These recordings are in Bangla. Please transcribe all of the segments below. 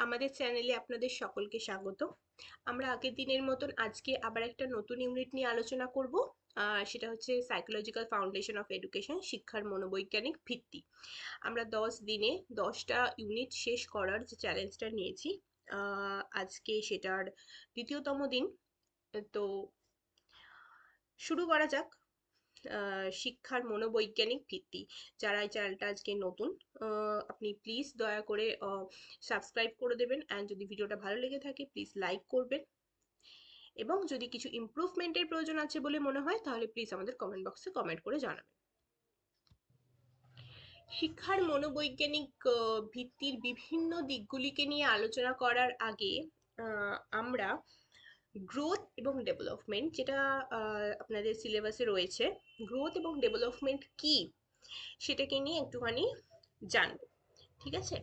আমাদের চ্যানেলে আপনাদের সকলকে স্বাগত। আমরা আগের দিনের মতন আজকে আবার একটা নতুন ইউনিট নিয়ে আলোচনা করব। সেটা হচ্ছে সাইকোলজিক্যাল ফাউন্ডেশন অফ এডুকেশন, শিক্ষার মনোবৈজ্ঞানিক ভিত্তি। আমরা 10 দিনে 10টা ইউনিট শেষ করার যে চ্যালেঞ্জটা নিয়েছি, আজকে সেটার দ্বিতীয়তম দিন। তো শুরু করা যাক। শিক্ষার মনোবৈজ্ঞানিক ভিত্তি। যারা এই চ্যানেলটা আজকে নতুন, আপনি প্লিজ দয়া করে সাবস্ক্রাইব করে দেবেন, অ্যান্ড যদি ভিডিওটা ভালো লেগে থাকে প্লিজ লাইক করবেন, এবং যদি কিছু ইমপ্রুভমেন্টের প্রয়োজন আছে বলে মনে হয় তাহলে প্লিজ আমাদের কমেন্ট বক্সে কমেন্ট করে জানাবেন। শিক্ষার মনোবৈজ্ঞানিক ভিত্তির বিভিন্ন দিকগুলিকে নিয়ে আলোচনা করার আগে আমরা গ্রোথ এবং ডেভেলপমেন্ট, যেটা আপনাদের সিলেবাসে রয়েছে, গ্রোথ এবং ডেভেলপমেন্ট কি সেটাকে নিয়ে একটুখানি জানবো। ঠিক আছে,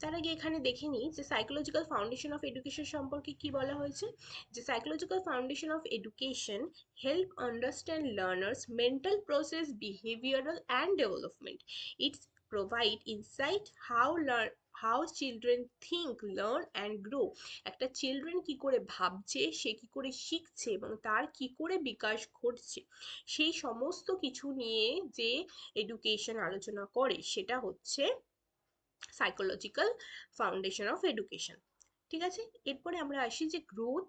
তার আগে এখানে দেখে নিই যে সাইকোলজিক্যাল ফাউন্ডেশন অফ এডুকেশন সম্পর্কে কি বলা হয়েছে। যে psychological foundation of education help understand learners mental process, behavioural and development. It's provide insight how children think, learn and grow. একটা চিলড্রেন কি করে ভাবছে, সে কি করে শিখছে এবং তার কি করে বিকাশ ঘটছে, সেই সমস্ত কিছু নিয়ে যে এডুকেশন আলোচনা করে সেটা হচ্ছে সাইকোলজিক্যাল ফাউন্ডেশন অফ এডুকেশন। ঠিক আছে, এরপরে আমরা আসি যে growth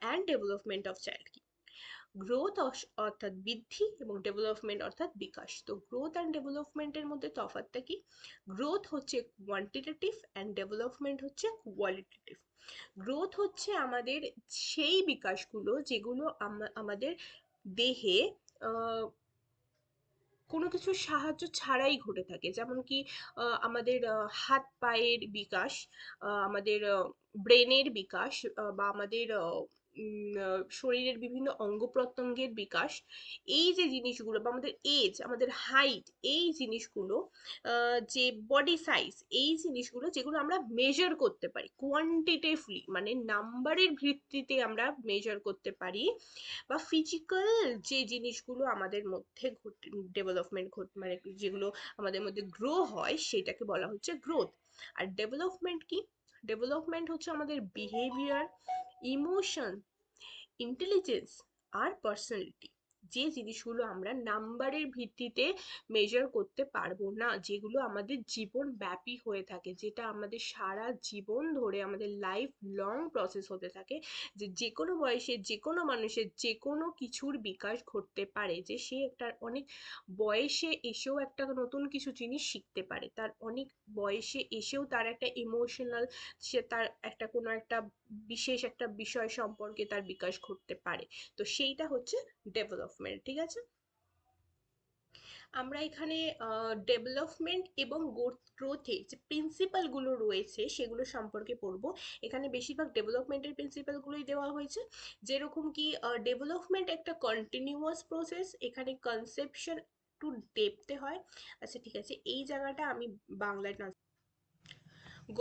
and development of child কি। গ্রোথ অর্থাৎ বৃদ্ধি এবং ডেভেলপমেন্ট অর্থাৎ বিকাশ। তো গ্রোথ অ্যান্ড ডেভেলপমেন্টের মধ্যে তফাৎটা কি? গ্রোথ হচ্ছে কোয়ান্টিটেটিভ অ্যান্ড ডেভেলপমেন্ট হচ্ছে কোয়ালিটেটিভ। গ্রোথ হচ্ছে আমাদের সেই বিকাশগুলো যেগুলো আমাদের দেহে কোনো কিছুর সাহায্য ছাড়াই ঘটে থাকে। যেমন কি আমাদের হাত পায়ের বিকাশ, আমাদের ব্রেনের বিকাশ, বা আমাদের শরীরের বিভিন্ন অঙ্গ প্রত্যঙ্গের বিকাশ। এই যে জিনিসগুলো, বা আমাদের এজ, আমাদের হাইট, এই জিনিসগুলো, যে বডি সাইজ, এই জিনিসগুলো যেগুলো আমরা মেজার করতে পারি কোয়ান্টিটেটিভলি, মানে নাম্বারের ভিত্তিতে আমরা মেজার করতে পারি, বা ফিজিক্যাল যে জিনিসগুলো আমাদের মধ্যে ডেভেলপমেন্ট মানে যেগুলো আমাদের মধ্যে গ্রো হয়, সেটাকে বলা হচ্ছে গ্রোথ। আর ডেভেলপমেন্ট কি? ডেভেলপমেন্ট হচ্ছে আমাদের বিহেভিয়ার, ইমোশন, ইন্টেলিজেন্স আর পার্সোনালিটি। যে জিনিসগুলো আমরা নাম্বারের ভিত্তিতে মেজার করতে পারবো না, যেগুলো আমাদের জীবন ব্যাপী হয়ে থাকে, যেটা আমাদের সারা জীবন ধরে আমাদের লাইফ লং প্রসেস হতে থাকে, যে যে কোনো বয়সে যে কোনো মানুষের যে কোনো কিছুর বিকাশ ঘটতে পারে, যে সে একটা অনেক বয়সে এসেও একটা নতুন কিছু জিনিস শিখতে পারে, তার অনেক বয়সে এসেও তার একটা ইমোশনাল, সে তার একটা কোনো একটা বিশেষ একটা বিষয় সম্পর্কে তার বিকাশ ঘটতে পারে। তো সেইটা হচ্ছে ডেভেলপমেন্ট। ঠিক আছে, আমরা এখানে ডেভেলপমেন্ট এবং গ্রোথের যে প্রিন্সিপালগুলো রয়েছে সেগুলো সম্পর্কে পড়বো। এখানে বেশিরভাগ ডেভেলপমেন্টের প্রিন্সিপালগুলোই দেওয়া হয়েছে, যেরকম কি ডেভেলপমেন্ট একটা কন্টিনিউয়াস প্রসেস, এখানে কনসেপশন টু ডেপথে হয়। আচ্ছা ঠিক আছে, এই জায়গাটা আমি বাংলায় না।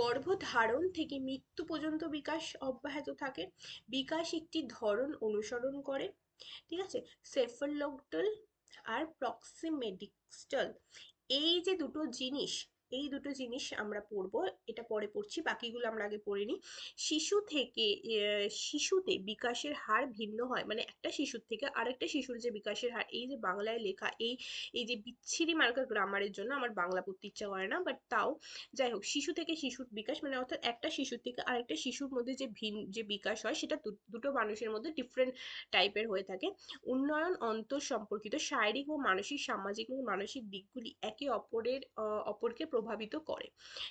গর্ভধারণ থেকে মৃত্যু পর্যন্ত বিকাশ অব্যাহত থাকে। বিকাশ একটি ধরন অনুসরণ করে। ঠিক আছে, সেফালোক্টাল আর প্রক্সিমেডিস্টাল, এই যে দুটো জিনিস, এই দুটো জিনিস আমরা পড়বো, এটা পরে পড়ছি, বাকিগুলো আমরা আগে পড়ে নিই। শিশু থেকে শিশুতে বিকাশের হার ভিন্ন হয়, মানে একটা শিশুর থেকে আরেকটা শিশুর যে বিকাশের হার, এই যে বাংলায় লেখা এই এই যে বিচ্ছিরি মার্কা গ্রামারের জন্য আমার বাংলা পড়তে ইচ্ছা করে না, বাট তাও যাই হোক, শিশু থেকে শিশুর বিকাশ মানে অর্থাৎ একটা শিশুর থেকে আরেকটা শিশুর মধ্যে যে বিকাশ হয় সেটা দুটো মানুষের মধ্যে ডিফারেন্ট টাইপের হয়ে থাকে। উন্নয়ন অন্তর সম্পর্কিত শারীরিক ও মানসিক, সামাজিক এবং মানসিক দিকগুলি একে অপরকে প্রভাবিত করে।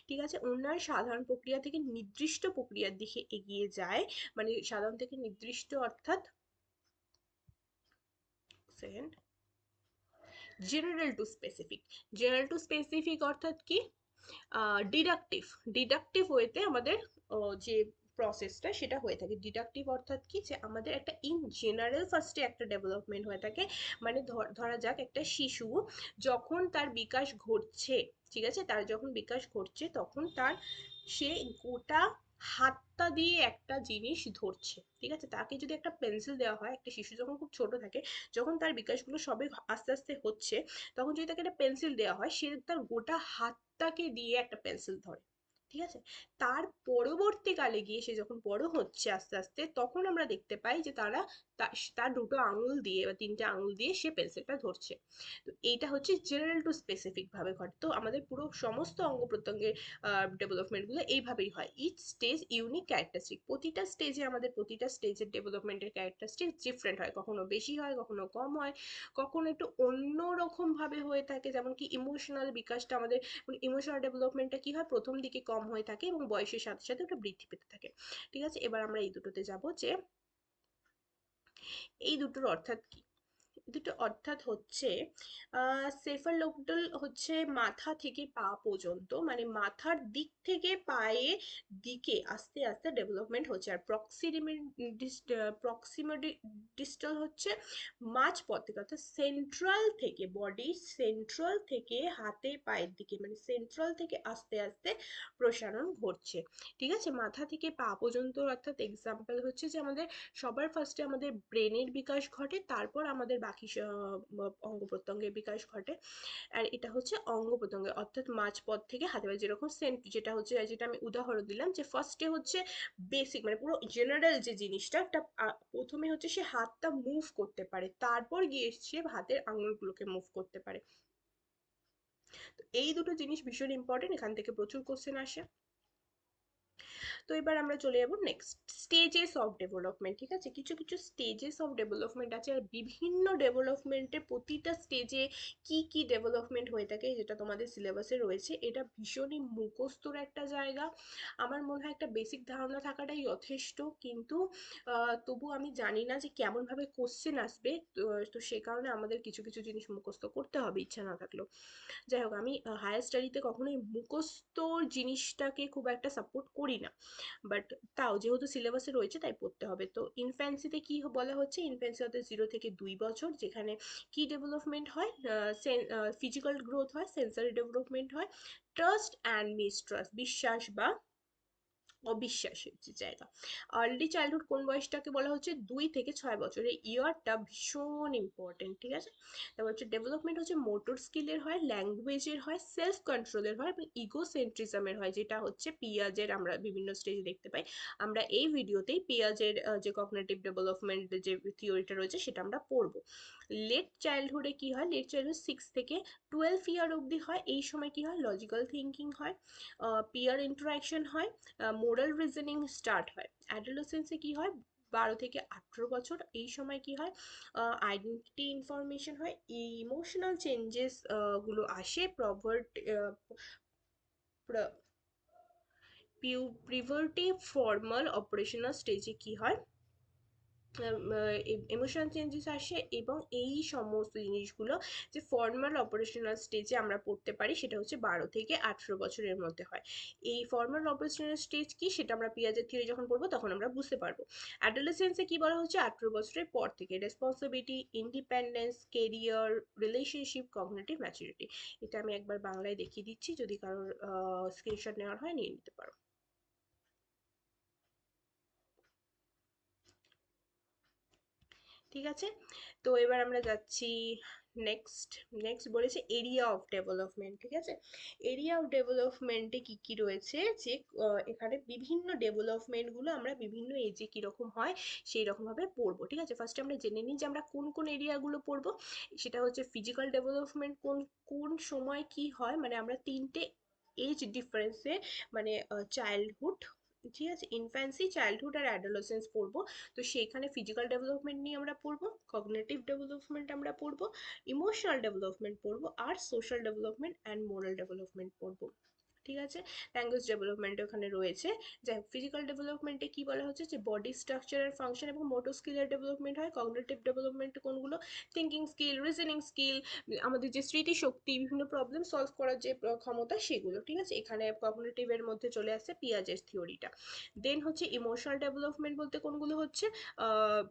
ঠিক আছে, উন্নয়ন সাধারণ প্রক্রিয়া থেকে নির্দিষ্ট প্রক্রিয়ার দিকে এগিয়ে যায়, মানে সাধারণ থেকে নির্দিষ্ট অর্থাৎ second, general two specific. General two specific অর্থাৎ কি? ডিডাকটিভ, ডিডাকটিভ ওয়েতে আমাদের যে প্রসেসটা সেটা হয়ে থাকে। ডিডাকটিভ অর্থাৎ কি, যে আমাদের একটা ইন জেনারেল ফার্স্টে একটা ডেভেলপমেন্ট হয়ে থাকে, মানে ধরা যাক একটা শিশু যখন তার বিকাশ ঘটছে, ঠিক আছে, তার যখন বিকাশ ঘটছে তখন তার সে গোটা হাতটা দিয়ে একটা জিনিস ধরছে। ঠিক আছে, তাকে যদি একটা পেন্সিল দেওয়া হয়, একটা শিশু যখন খুব ছোট থাকে, যখন তার বিকাশগুলো সবে আস্তে আস্তে হচ্ছে, তখন যদি তাকে একটা পেন্সিল দেওয়া হয়, সে তার গোটা হাতটাকে দিয়ে একটা পেন্সিল ধরে। ঠিক আছে? তার পরবর্তীকালে গিয়ে সে যখন বড় হচ্ছে আস্তে আস্তে, তখন আমরা দেখতে পাই যে তার দুটো আঙুল দিয়ে বা তিনটে আঙুল দিয়ে সে পেন্সিলটা ধরছে। তো এইটা হচ্ছে জেনারেল টু স্পেসিফিক ভাবে ঘটে। তো আমাদের পুরো সমস্ত অঙ্গ প্রত্যঙ্গের ডেভেলপমেন্ট গুলো এইভাবেই হয়। ইচ স্টেজ ইউনিক ক্যারেক্টারিস্টিক, প্রতিটা স্টেজে আমাদের প্রতিটা স্টেজের ডেভেলপমেন্টের ক্যারেক্টারিস্টিক ডিফারেন্ট হয়, কখনো বেশি হয়, কখনো কম হয়, কখনো একটু অন্যরকম ভাবে হয়ে থাকে। যেমন কি ইমোশনাল বিকাশটা আমাদের, ইমোশনাল ডেভেলপমেন্টটা কি হয়, প্রথম দিকে কম হয়ে থাকে এবং বয়সের সাথে সাথে ওটা বৃদ্ধি পেতে থাকে। ঠিক আছে, এবার আমরা এই দুটোতে যাব যে এই দুটোর অর্থাৎ কি। দুটো অর্থাৎ হচ্ছে সেফালোপডাল হচ্ছে মাথা থেকে পা পর্যন্ত, মানে মাথার দিক থেকে পায়ে দিকে আস্তে আস্তে ডেভেলপমেন্ট হচ্ছে। আর প্রক্সিমেটি ডিস্টাল হচ্ছে মাঝ পথ থেকে, অর্থাৎ সেন্ট্রাল থেকে, বডি সেন্ট্রাল থেকে হাতে পায়ের দিকে, মানে সেন্ট্রাল থেকে আস্তে আস্তে প্রসারণ ঘটছে। ঠিক আছে, মাথা থেকে পা পর্যন্ত অর্থাৎ এক্সাম্পল হচ্ছে যে আমাদের সবার ফার্স্টে আমাদের ব্রেনের বিকাশ ঘটে, তারপর আমাদের বাকি অঙ্গ প্রত্যঙ্গের বিকাশ ঘটে। আর এটা হচ্ছে অঙ্গ প্রত্যঙ্গের, অর্থাৎ মাঝপথ থেকে হাতে পায়ে, যেরকম যেটা হচ্ছে, যেটা আমি উদাহরণ দিলাম যে ফার্স্টে হচ্ছে বেসিক, মানে পুরো জেনারেল যে জিনিসটা, একটা প্রথমে হচ্ছে সে হাতটা মুভ করতে পারে, তারপর গিয়ে সে হাতের আঙুলগুলোকে মুভ করতে পারে। তো এই দুটো জিনিস ভীষণ ইম্পর্টেন্ট, এখান থেকে প্রচুর কোশ্চেন আসে। তো এবার আমরা চলে যাবো নেক্সট স্টেজেস অফ ডেভেলপমেন্ট। ঠিক আছে, কিছু কিছু স্টেজেস অফ ডেভেলপমেন্ট আছে, আর বিভিন্ন ডেভেলপমেন্টের প্রতিটা স্টেজে কি কি ডেভেলপমেন্ট হয়ে থাকে, যেটা তোমাদের সিলেবাসে রয়েছে, এটা ভীষণই মুখস্থর একটা জায়গা। আমার মনে হয় একটা বেসিক ধারণা থাকাটাই যথেষ্ট, কিন্তু তবু আমি জানি না যে কেমন ভাবে কোশ্চেন আসবে। তো সে কারণে আমাদের কিছু কিছু জিনিস মুখস্থ করতে হবে, ইচ্ছা না থাকলেও। যাই হোক, আমি হায়ার স্টাডিতে কখনোই মুখস্থর জিনিসটাকে খুব একটা সাপোর্ট করি না, বাট তাও যেহেতু সিলেবাসে রয়েছে তাই পড়তে হবে। তো ইনফ্যান্সিতে কি বলা হচ্ছে, ইনফ্যান্সি অর্থাৎ 0 থেকে 2 বছর, যেখানে কি ডেভেলপমেন্ট হয়, ফিজিক্যাল গ্রোথ হয়, সেন্সারি ডেভেলপমেন্ট হয়, ট্রাস্ট অ্যান্ড মিসট্রাস্ট, বিশ্বাস বা অবিশ্বাসের যে জায়গা। আর্লি চাইল্ডহুড কোন বয়সটাকে বলা হচ্ছে, 2 থেকে 6 বছর, এই ইয়ারটা ভীষণ ইম্পর্টেন্ট। ঠিক আছে, তারপর হচ্ছে ডেভেলপমেন্ট হচ্ছে মোটর স্কিলের হয়, ল্যাঙ্গুয়েজের হয়, সেলফ কন্ট্রোলের হয় এবং ইগোসেন্ট্রিজমের হয়, যেটা হচ্ছে পিয়াজের আমরা বিভিন্ন স্টেজে দেখতে পাই। আমরা এই ভিডিওতেই পিয়াজের যে কগনিটিভ ডেভেলপমেন্ট যে থিওরিটা রয়েছে সেটা আমরা পড়বো। লেট চাইল্ডহুডে কি হয়, লেট চাইল্ডহুড 6 থেকে 12 ইয়ার অবধি হয়। এই সময় কি হয়, লজিক্যাল থিঙ্কিং হয়, পিয়ার ইন্টারাকশন হয়, মোরাল রিজনিং স্টার্ট হয়। অ্যাডোলেসেন্সে কি হয়, 12 থেকে 18 বছর, এই সময় কি হয়, আইডেন্টিটি ইনফরমেশন হয়, ইমোশনাল চেঞ্জেস গুলো আসে। প্রিভার্টিভ ফর্মাল অপারেশনাল স্টেজে কি হয়, ইমোশনাল চেঞ্জেস আসে, এবং এই সমস্ত জিনিসগুলো যে ফর্মাল অপারেশনাল স্টেজে আমরা পড়তে পারি সেটা হচ্ছে 12 থেকে 18 বছরের মধ্যে হয়। এই ফর্মাল অপারেশনাল স্টেজ কি সেটা আমরা পিয়াজের থিওরি যখন পড়বো তখন আমরা বুঝতে পারবো। অ্যাডোলেসেন্সে কি বলা হচ্ছে, 18 বছরের পর থেকে responsibility, independence, career, relationship, cognitive maturity. এটা আমি একবার বাংলায় দেখিয়ে দিচ্ছি, যদি কারোর স্ক্রিনশট নেওয়ার হয় নিয়ে নিতে পারো। ঠিক আছে, তো এবার আমরা যাচ্ছি নেক্সট। নেক্সট বলেছে এরিয়া অফ ডেভেলপমেন্ট। ঠিক আছে, এরিয়া অফ ডেভেলপমেন্টে কি কি রয়েছে, যে এখানে বিভিন্ন ডেভেলপমেন্ট গুলো আমরা বিভিন্ন এজে কিরকম হয় সেই রকম ভাবে পড়বো। ঠিক আছে, ফার্স্টে আমরা জেনে নিই যে আমরা কোন কোন এরিয়াগুলো পড়বো। সেটা হচ্ছে ফিজিক্যাল ডেভেলপমেন্ট কোন কোন সময় কি হয়, মানে আমরা তিনটে এজ ডিফারেন্সে, মানে চাইল্ডহুড, ঠিক আছে, ইনফ্যান্সি, চাইল্ডহুড আর অ্যাডোলেসেন্স পড়বো। তো সেইখানে ফিজিক্যাল ডেভেলপমেন্ট নিয়ে আমরা পড়বো, কগনিটিভ ডেভেলপমেন্ট আমরা পড়বো, ইমোশনাল ডেভেলপমেন্ট পড়বো, আর social development and moral development পড়বো। ঠিক আছে, ল্যাঙ্গুয়েজ ডেভেলপমেন্ট ওখানে রয়েছে। যাই হোক, ফিজিক্যাল ডেভেলপমেন্টে কি বলা হচ্ছে, যে বডি স্ট্রাকচার আর ফাংশন এবং মোটর স্কিলের ডেভেলপমেন্ট হয়। কগনিটিভ ডেভেলপমেন্ট কোনগুলো, থিঙ্কিং স্কিল, রিজনিং স্কিল, আমাদের যে স্মৃতি শক্তি, বিভিন্ন প্রবলেম সলভ করার যে ক্ষমতা সেগুলো। ঠিক আছে, এখানে কগনিটিভের মধ্যে চলে আসছে পিয়াজের থিওরিটা। দেন হচ্ছে ইমোশনাল ডেভেলপমেন্ট বলতে কোনগুলো হচ্ছে,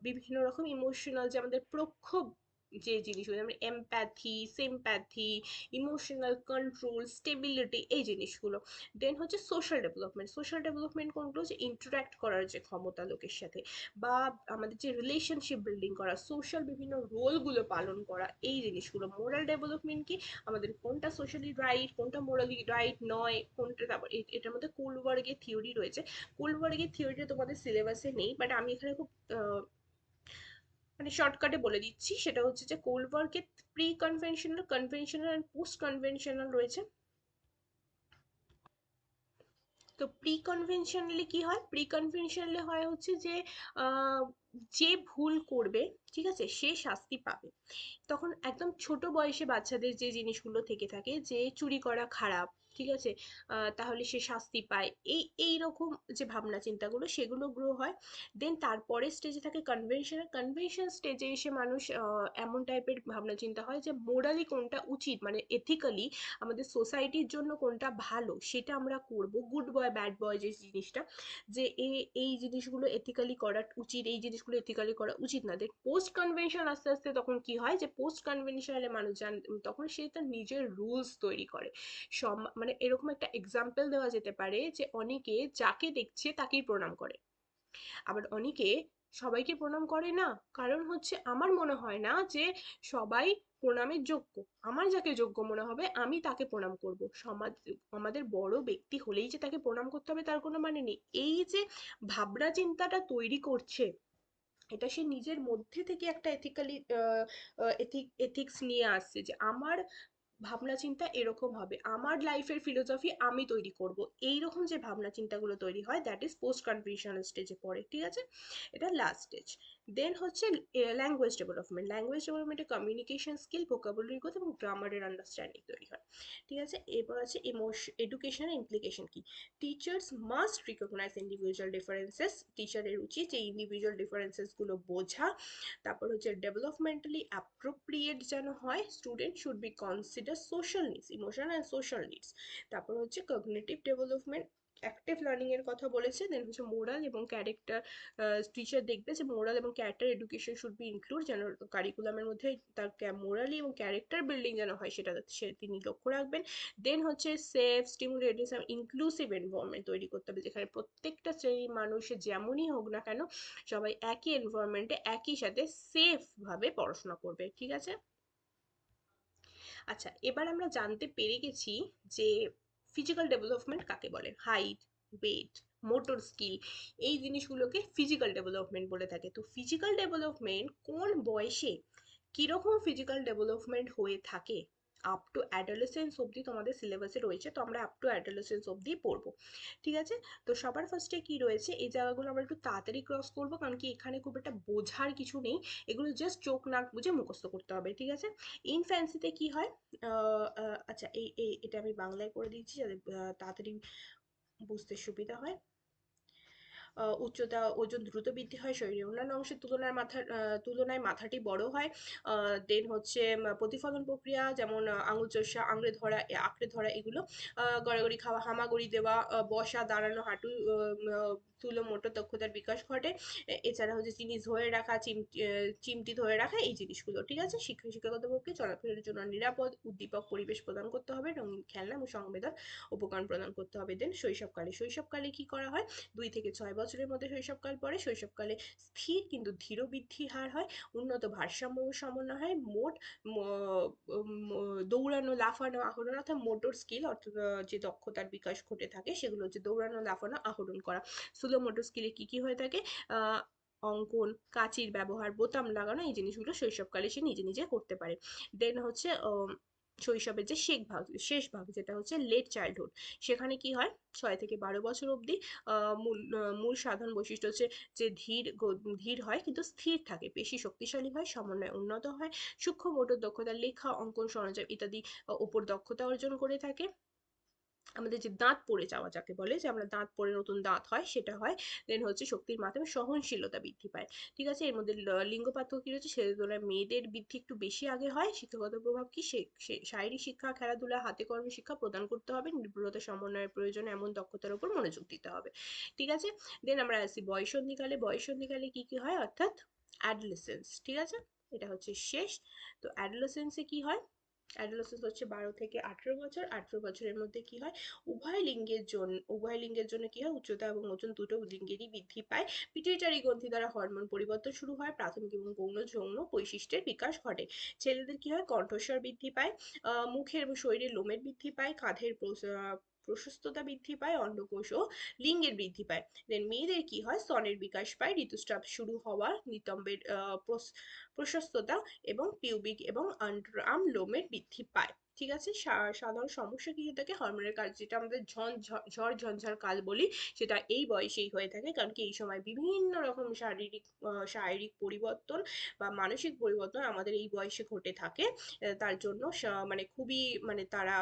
বিভিন্ন রকম ইমোশনাল, যে আমাদের প্রক্ষোভ যে জিনিসগুলো যেমন empathy, sympathy, emotional control, stability, এই জিনিসগুলো। দেন হচ্ছে সোশ্যাল ডেভেলপমেন্ট। সোশ্যাল ডেভেলপমেন্ট কোনগুলো, যে ইন্টারাক্ট করার যে ক্ষমতা লোকের সাথে, বা আমাদের যে রিলেশনশিপ বিল্ডিং করা, সোশ্যাল বিভিন্ন রোলগুলো পালন করা, এই জিনিসগুলো। মোরাল ডেভেলপমেন্ট কি, আমাদের কোনটা সোশ্যালি রাইট, কোনটা মোরালি রাইট নয়, কোনটা। তারপর এটার মধ্যে কোলবার্গের থিওরি রয়েছে। কোলবার্গের থিওরিটা তোমাদের সিলেবাসে নেই, বাট আমি এখানে খুব মানে শর্টকাটে বলে দিচ্ছি। সেটা হচ্ছে যে কোলবার্গের pre conventional, conventional and post conventional রয়েছে। তো প্রি কনভেনশনালি কি হয়, প্রি কনভেনশনালি হয় হচ্ছে যে যে ভুল করবে, ঠিক আছে, সে শাস্তি পাবে। তখন একদম ছোট বয়সে বাচ্চাদের যে জিনিসগুলো থেকে থাকে, যে চুরি করা খারাপ, ঠিক আছে, তাহলে সে শাস্তি পায়, এই রকম যে ভাবনা চিন্তাগুলো, সেগুলো গ্রো হয়। দেন তারপরে স্টেজে থাকে কনভেনশন। কনভেনশন স্টেজে এসে মানুষ এমন টাইপের ভাবনা চিন্তা হয় যে মোরালি কোনটা উচিত, মানে এথিক্যালি আমাদের সোসাইটির জন্য কোনটা ভালো, সেটা আমরা করব। গুড বয় ব্যাড বয় যে জিনিসটা, যে এই জিনিসগুলো এথিক্যালি করা উচিত, এই জিনিসগুলো এথিক্যালি করা উচিত না। দেখ পোস্ট কনভেনশন আস্তে আস্তে তখন কি হয়, যে পোস্ট কনভেনশনালে মানুষ তখন সে তার নিজের রুলস তৈরি করে। মানে এরকম একটা এক্সাম্পল দেওয়া যেতে পারে যে অনেকে যাকে দেখছে তাকেই প্রণাম করে, আবার অনেকে সবাইকে প্রণাম করে না। কারণ হচ্ছে আমার মনে হয় না যে সবাই প্রণামের যোগ্য। আমার যাকে যোগ্য মনে হবে আমি তাকে প্রণাম করব। সমাজ, আমাদের বড় ব্যক্তি হলেই যে তাকে প্রণাম করতে হবে তার কোনো মানে নেই। এই যে ভাবনা চিন্তাটা তৈরি করছে, এটা সে নিজের মধ্যে থেকে একটা এথিক্যালি এথিক্স নিয়ে আসছে, যে আমার ভাবনা চিন্তা এরকম হবে, আমার লাইফের ফিলোসফি আমি তৈরি করব। এইরকম যে ভাবনা চিন্তাগুলো তৈরি হয়, দ্যাট ইজ পোস্ট কনফিউশনাল স্টেজে পড়ে, ঠিক আছে। এটা লাস্ট স্টেজ। দেন হচ্ছে ল্যাঙ্গুয়েজ ডেভেলপমেন্ট। ল্যাঙ্গুয়েজ ডেভেলপমেন্টে কমিউনিকেশন স্কিল, ভোকাবুলারি গ্রোথ এবং গ্রামারের আন্ডারস্ট্যান্ডিং তৈরি হয়, ঠিক আছে। এরপর আছে এডুকেশনের ইমপ্লিকেশন কি। Teachers must recognise individual differences. টিচারের উচিত এই ইন্ডিভিজুয়াল ডিফারেন্সেস গুলো বোঝা। তারপর হচ্ছে ডেভেলপমেন্টালি অ্যাপ্রোপ্রিয়েট যেন হয়। Student should be consider social needs, emotional and social needs. তারপর হচ্ছে কগনিটিভ ডেভেলপমেন্ট, অ্যাক্টিভ লার্নিং এর কথা বলেছে। দেন হচ্ছে মোরাল এবং ক্যারেক্টার। টিচার দেখবে যে মোরাল এবং character education should be include, যেন কারিকুলামের মধ্যে তার মোরালি এবং ক্যারেক্টার বিল্ডিং যেন হয়, সেটা তিনি লক্ষ্য রাখবেন। দেন হচ্ছে সেফ, স্টিমুলেটিভ, ইনক্লুসিভ এনভায়রনমেন্ট তৈরি করতে হবে, যেখানে প্রত্যেকটা শ্রেণীর মানুষ যেমনই হোক না কেন, সবাই একই এনভায়রনমেন্টে একই সাথে সেফ ভাবে পড়াশোনা করবে, ঠিক আছে। আচ্ছা, এবার আমরা জানতে পেরে গেছি যে ফিজিক্যাল ডেভেলপমেন্ট কাকে বলে। হাইট, ওয়েট, মোটর স্কিল, এই জিনিসগুলোকে ফিজিক্যাল ডেভেলপমেন্ট বলে থাকে। তো ফিজিক্যাল ডেভেলপমেন্ট কোন বয়সে কিরকম ফিজিক্যাল ডেভেলপমেন্ট হয়ে থাকে, আপ টু অ্যাডোলেসেন্স অবধি তোমাদের সিলেবাসে রয়েছে, তো আমরা আপ টু অ্যাডোলেসেন্স অবধি পড়বো, ঠিক আছে। তো সবার ফার্স্টে কি রয়েছে, এই জায়গাগুলো আমরা একটু তাড়াতাড়ি ক্রস করবো, কারণ কি এখানে খুব একটা বোঝার কিছু নেই, এগুলো জাস্ট চোখ নাক বুঝে মুখস্থ করতে হবে, ঠিক আছে। ইনফ্যান্সিতে কি হয়, আচ্ছা এটা আমি বাংলায় করে দিচ্ছি যাতে তাড়াতাড়ি বুঝতে সুবিধা হয়। উচ্চতা, ওজন দ্রুত বৃদ্ধি হয়, শরীরের অন্যান্য অংশের তুলনায় মাথাটি বড় হয়। দেন হচ্ছে প্রতিফলন প্রক্রিয়া, যেমন আঙুল চোষা, আঁকড়ে ধরা, এগুলো গড়াগড়ি খাওয়া, হামাগুড়ি দেওয়া, বসা, দাঁড়ানো, হাঁটু তুলো মোটর দক্ষতার বিকাশ ঘটে। এছাড়া হচ্ছে জিনিস ধরে রাখা, চিমটি ধরে রাখা, এই জিনিসগুলো, ঠিক আছে। শিক্ষাগত পক্ষে চলাফেরার জন্য নিরাপদ উদ্দীপক পরিবেশ প্রদান করতে হবে, রঙিন খেলনা এবং সংবেদন উপকরণ প্রদান করতে হবে। দেন শৈশবকালে কি করা হয়, 2 থেকে 6 বছরের মধ্যে শৈশবকাল পড়ে। শৈশবকালে স্থির কিন্তু ধীর বৃদ্ধির হার হয়, উন্নত ভারসাম্য ও সমন্বয় হয়, দৌড়ানো, লাফানো, আহরণ, অর্থাৎ মোটর স্কিল, অর্থাৎ যে দক্ষতার বিকাশ ঘটে থাকে, সেগুলো হচ্ছে দৌড়ানো, লাফানো, আহরণ করা। স্লো মোটর স্কিলে কি কি হয়ে থাকে, অঙ্কন, কাঁচির ব্যবহার, বোতাম লাগানো, এই জিনিসগুলো শৈশবকালে সে নিজে নিজে করতে পারে। দেন হচ্ছে শৈশবের যে শেষ ভাগ যেটা হচ্ছে লেট চাইল্ডহুড, সেখানে কি হয়, 6 থেকে 12 বছর অবধি। মূল সাধারণ বৈশিষ্ট্য হচ্ছে যে ধীর হয় কিন্তু স্থির থাকে, পেশি শক্তিশালী হয়, সমন্বয় উন্নত হয়, সূক্ষ্ম মোটর দক্ষতা, লেখা, অঙ্কন, সরঞ্জাম ইত্যাদি ওপর দক্ষতা অর্জন করে থাকে। আমাদের যে দাঁত পড়ে যাওয়া যাকে বলে, যে আমরা দাঁত পড়ে নতুন দাঁত হয়, সেটা হয়। দেন হচ্ছে শক্তির মাধ্যমে সহনশীলতা বৃদ্ধি পায়, ঠিক আছে। এর মধ্যে লিঙ্গ পার্থক্য কি রয়েছে, ছেলেদের তুলনায় মেয়েদের বৃদ্ধি একটু বেশি আগে হয়। শিক্ষাগত প্রভাব কি, শারীরিক শিক্ষা, খেলাধুলা, হাতে কর্মে শিক্ষা প্রদান করতে হবে, নির্ভুলতা, সমন্বয়ের প্রয়োজনে এমন দক্ষতার উপর মনোযোগ দিতে হবে, ঠিক আছে। দেন আমরা আসি বয়ঃসন্ধিকালে। বয়ঃসন্ধিকালে কি কি হয়, অর্থাৎ অ্যাডোলেসেন্স, ঠিক আছে। এটা হচ্ছে শেষ। তো অ্যাডোলেসেন্সে কি হয়, অ্যাডোলেসেন্স হচ্ছে 12 থেকে 18 বছর। 18 বছরের মধ্যে কি হয়, উভয় লিঙ্গের জন্য কি হয়, উচ্চতা এবং ওজন দুটো লিঙ্গেরই বৃদ্ধি পায়। পিটুইটারি গ্রন্থি দ্বারা হরমোন পরিবর্তন শুরু হয়, প্রাথমিক এবং গৌণ যৌন বৈশিষ্ট্যের বিকাশ ঘটে। ছেলেদের কি হয়, কণ্ঠস্বর বৃদ্ধি পায়, মুখের এবং শরীরের লোমের বৃদ্ধি পায়, কাঁধের প্রশস্ততা বৃদ্ধি পায়, অন্ডকোষ ও লিঙ্গের বৃদ্ধি পায়। দেন মেয়েদের কি হয়, স্তনের বিকাশ পায়, ঋতুস্রাব শুরু হওয়ার, নিতম্বের প্রশস্ততা এবং পিউবিক এবং আন্ডারআর্ম লোমের বৃদ্ধি পায়। ঠিক আছে, সাধারণ সমস্যা কি হয়ে থাকে, হরমোনের কাজ, যেটা আমাদের ঝড় ঝঞ্ঝার কাল বলি, সেটা এই বয়সেই হয়ে থাকে। কারণ কি এই সময় বিভিন্ন রকম শারীরিক পরিবর্তন বা মানসিক পরিবর্তন আমাদের এই বয়সে ঘটে থাকে। তার জন্য মানে খুবই মানে তারা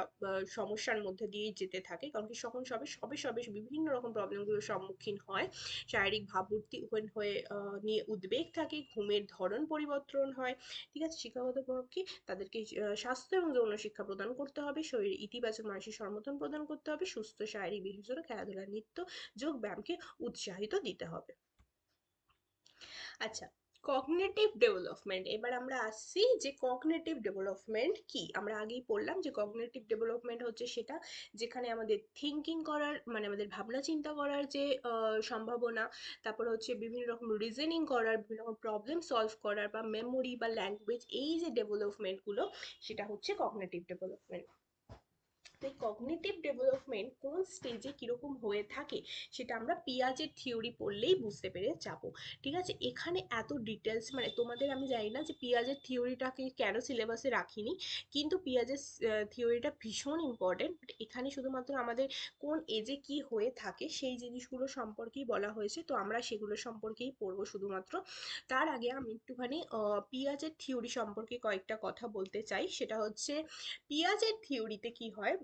সমস্যার মধ্যে দিয়ে যেতে থাকে। কারণ কি তখন সবে সবে সবে বিভিন্ন রকম প্রবলেমগুলোর সম্মুখীন হয়। শারীরিক ভাবমূর্তি হয়ে নিয়ে উদ্বেগ থাকে, ঘুমের ধরন পরিবর্তন হয়। ঠিক আছে, শিক্ষাগত প্রভাব কি, তাদেরকে স্বাস্থ্য এবং যৌন শিক্ষা প্রদান করতে হবে, শরীরে ইতিবাচক মানসিক সমর্থন প্রদান করতে হবে, সুস্থ শারীরিক বিশেষ করে খেলাধুলা, নৃত্য, যোগ ব্যায়ামকে উৎসাহিত দিতে হবে। আচ্ছা, কগনিটিভ ডেভেলপমেন্ট, এবার আমরা আসছি যে কগনিটিভ ডেভেলপমেন্ট কি। আমরা আগেই পড়লাম যে কগনিটিভ ডেভেলপমেন্ট হচ্ছে সেটা যেখানে আমাদের থিঙ্কিং করার মানে আমাদের ভাবনা চিন্তা করার যে সম্ভাবনা, তারপর হচ্ছে বিভিন্ন রকম রিজনিং করার, বিভিন্ন রকম প্রবলেম সলভ করার, বা মেমোরি বা ল্যাঙ্গুয়েজ, এই যে ডেভেলপমেন্টগুলো, সেটা হচ্ছে কগনিটিভ ডেভেলপমেন্ট। তো এই কগনিটিভ ডেভেলপমেন্ট কোন স্টেজে কিরকম হয়ে থাকে সেটা আমরা পিয়াজের থিওরি পড়লেই বুঝতে পেরে যাব। ঠিক আছে, এখানে এত ডিটেলস মানে তোমাদের আমি জানি না যে পিয়াজের থিওরিটাকে কেন সিলেবাসে রাখিনি, কিন্তু পিয়াজের থিওরিটা ভীষণ ইম্পর্টেন্ট। এখানে শুধুমাত্র আমাদের কোন এজে কি হয়ে থাকে সেই জিনিসগুলো সম্পর্কেই বলা হয়েছে, তো আমরা সেগুলো সম্পর্কেই পড়বো শুধুমাত্র। তার আগে আমি একটুখানি পিয়াজের থিওরি সম্পর্কে কয়েকটা কথা বলতে চাই। সেটা হচ্ছে পিয়াজের থিওরিতে কি হয়,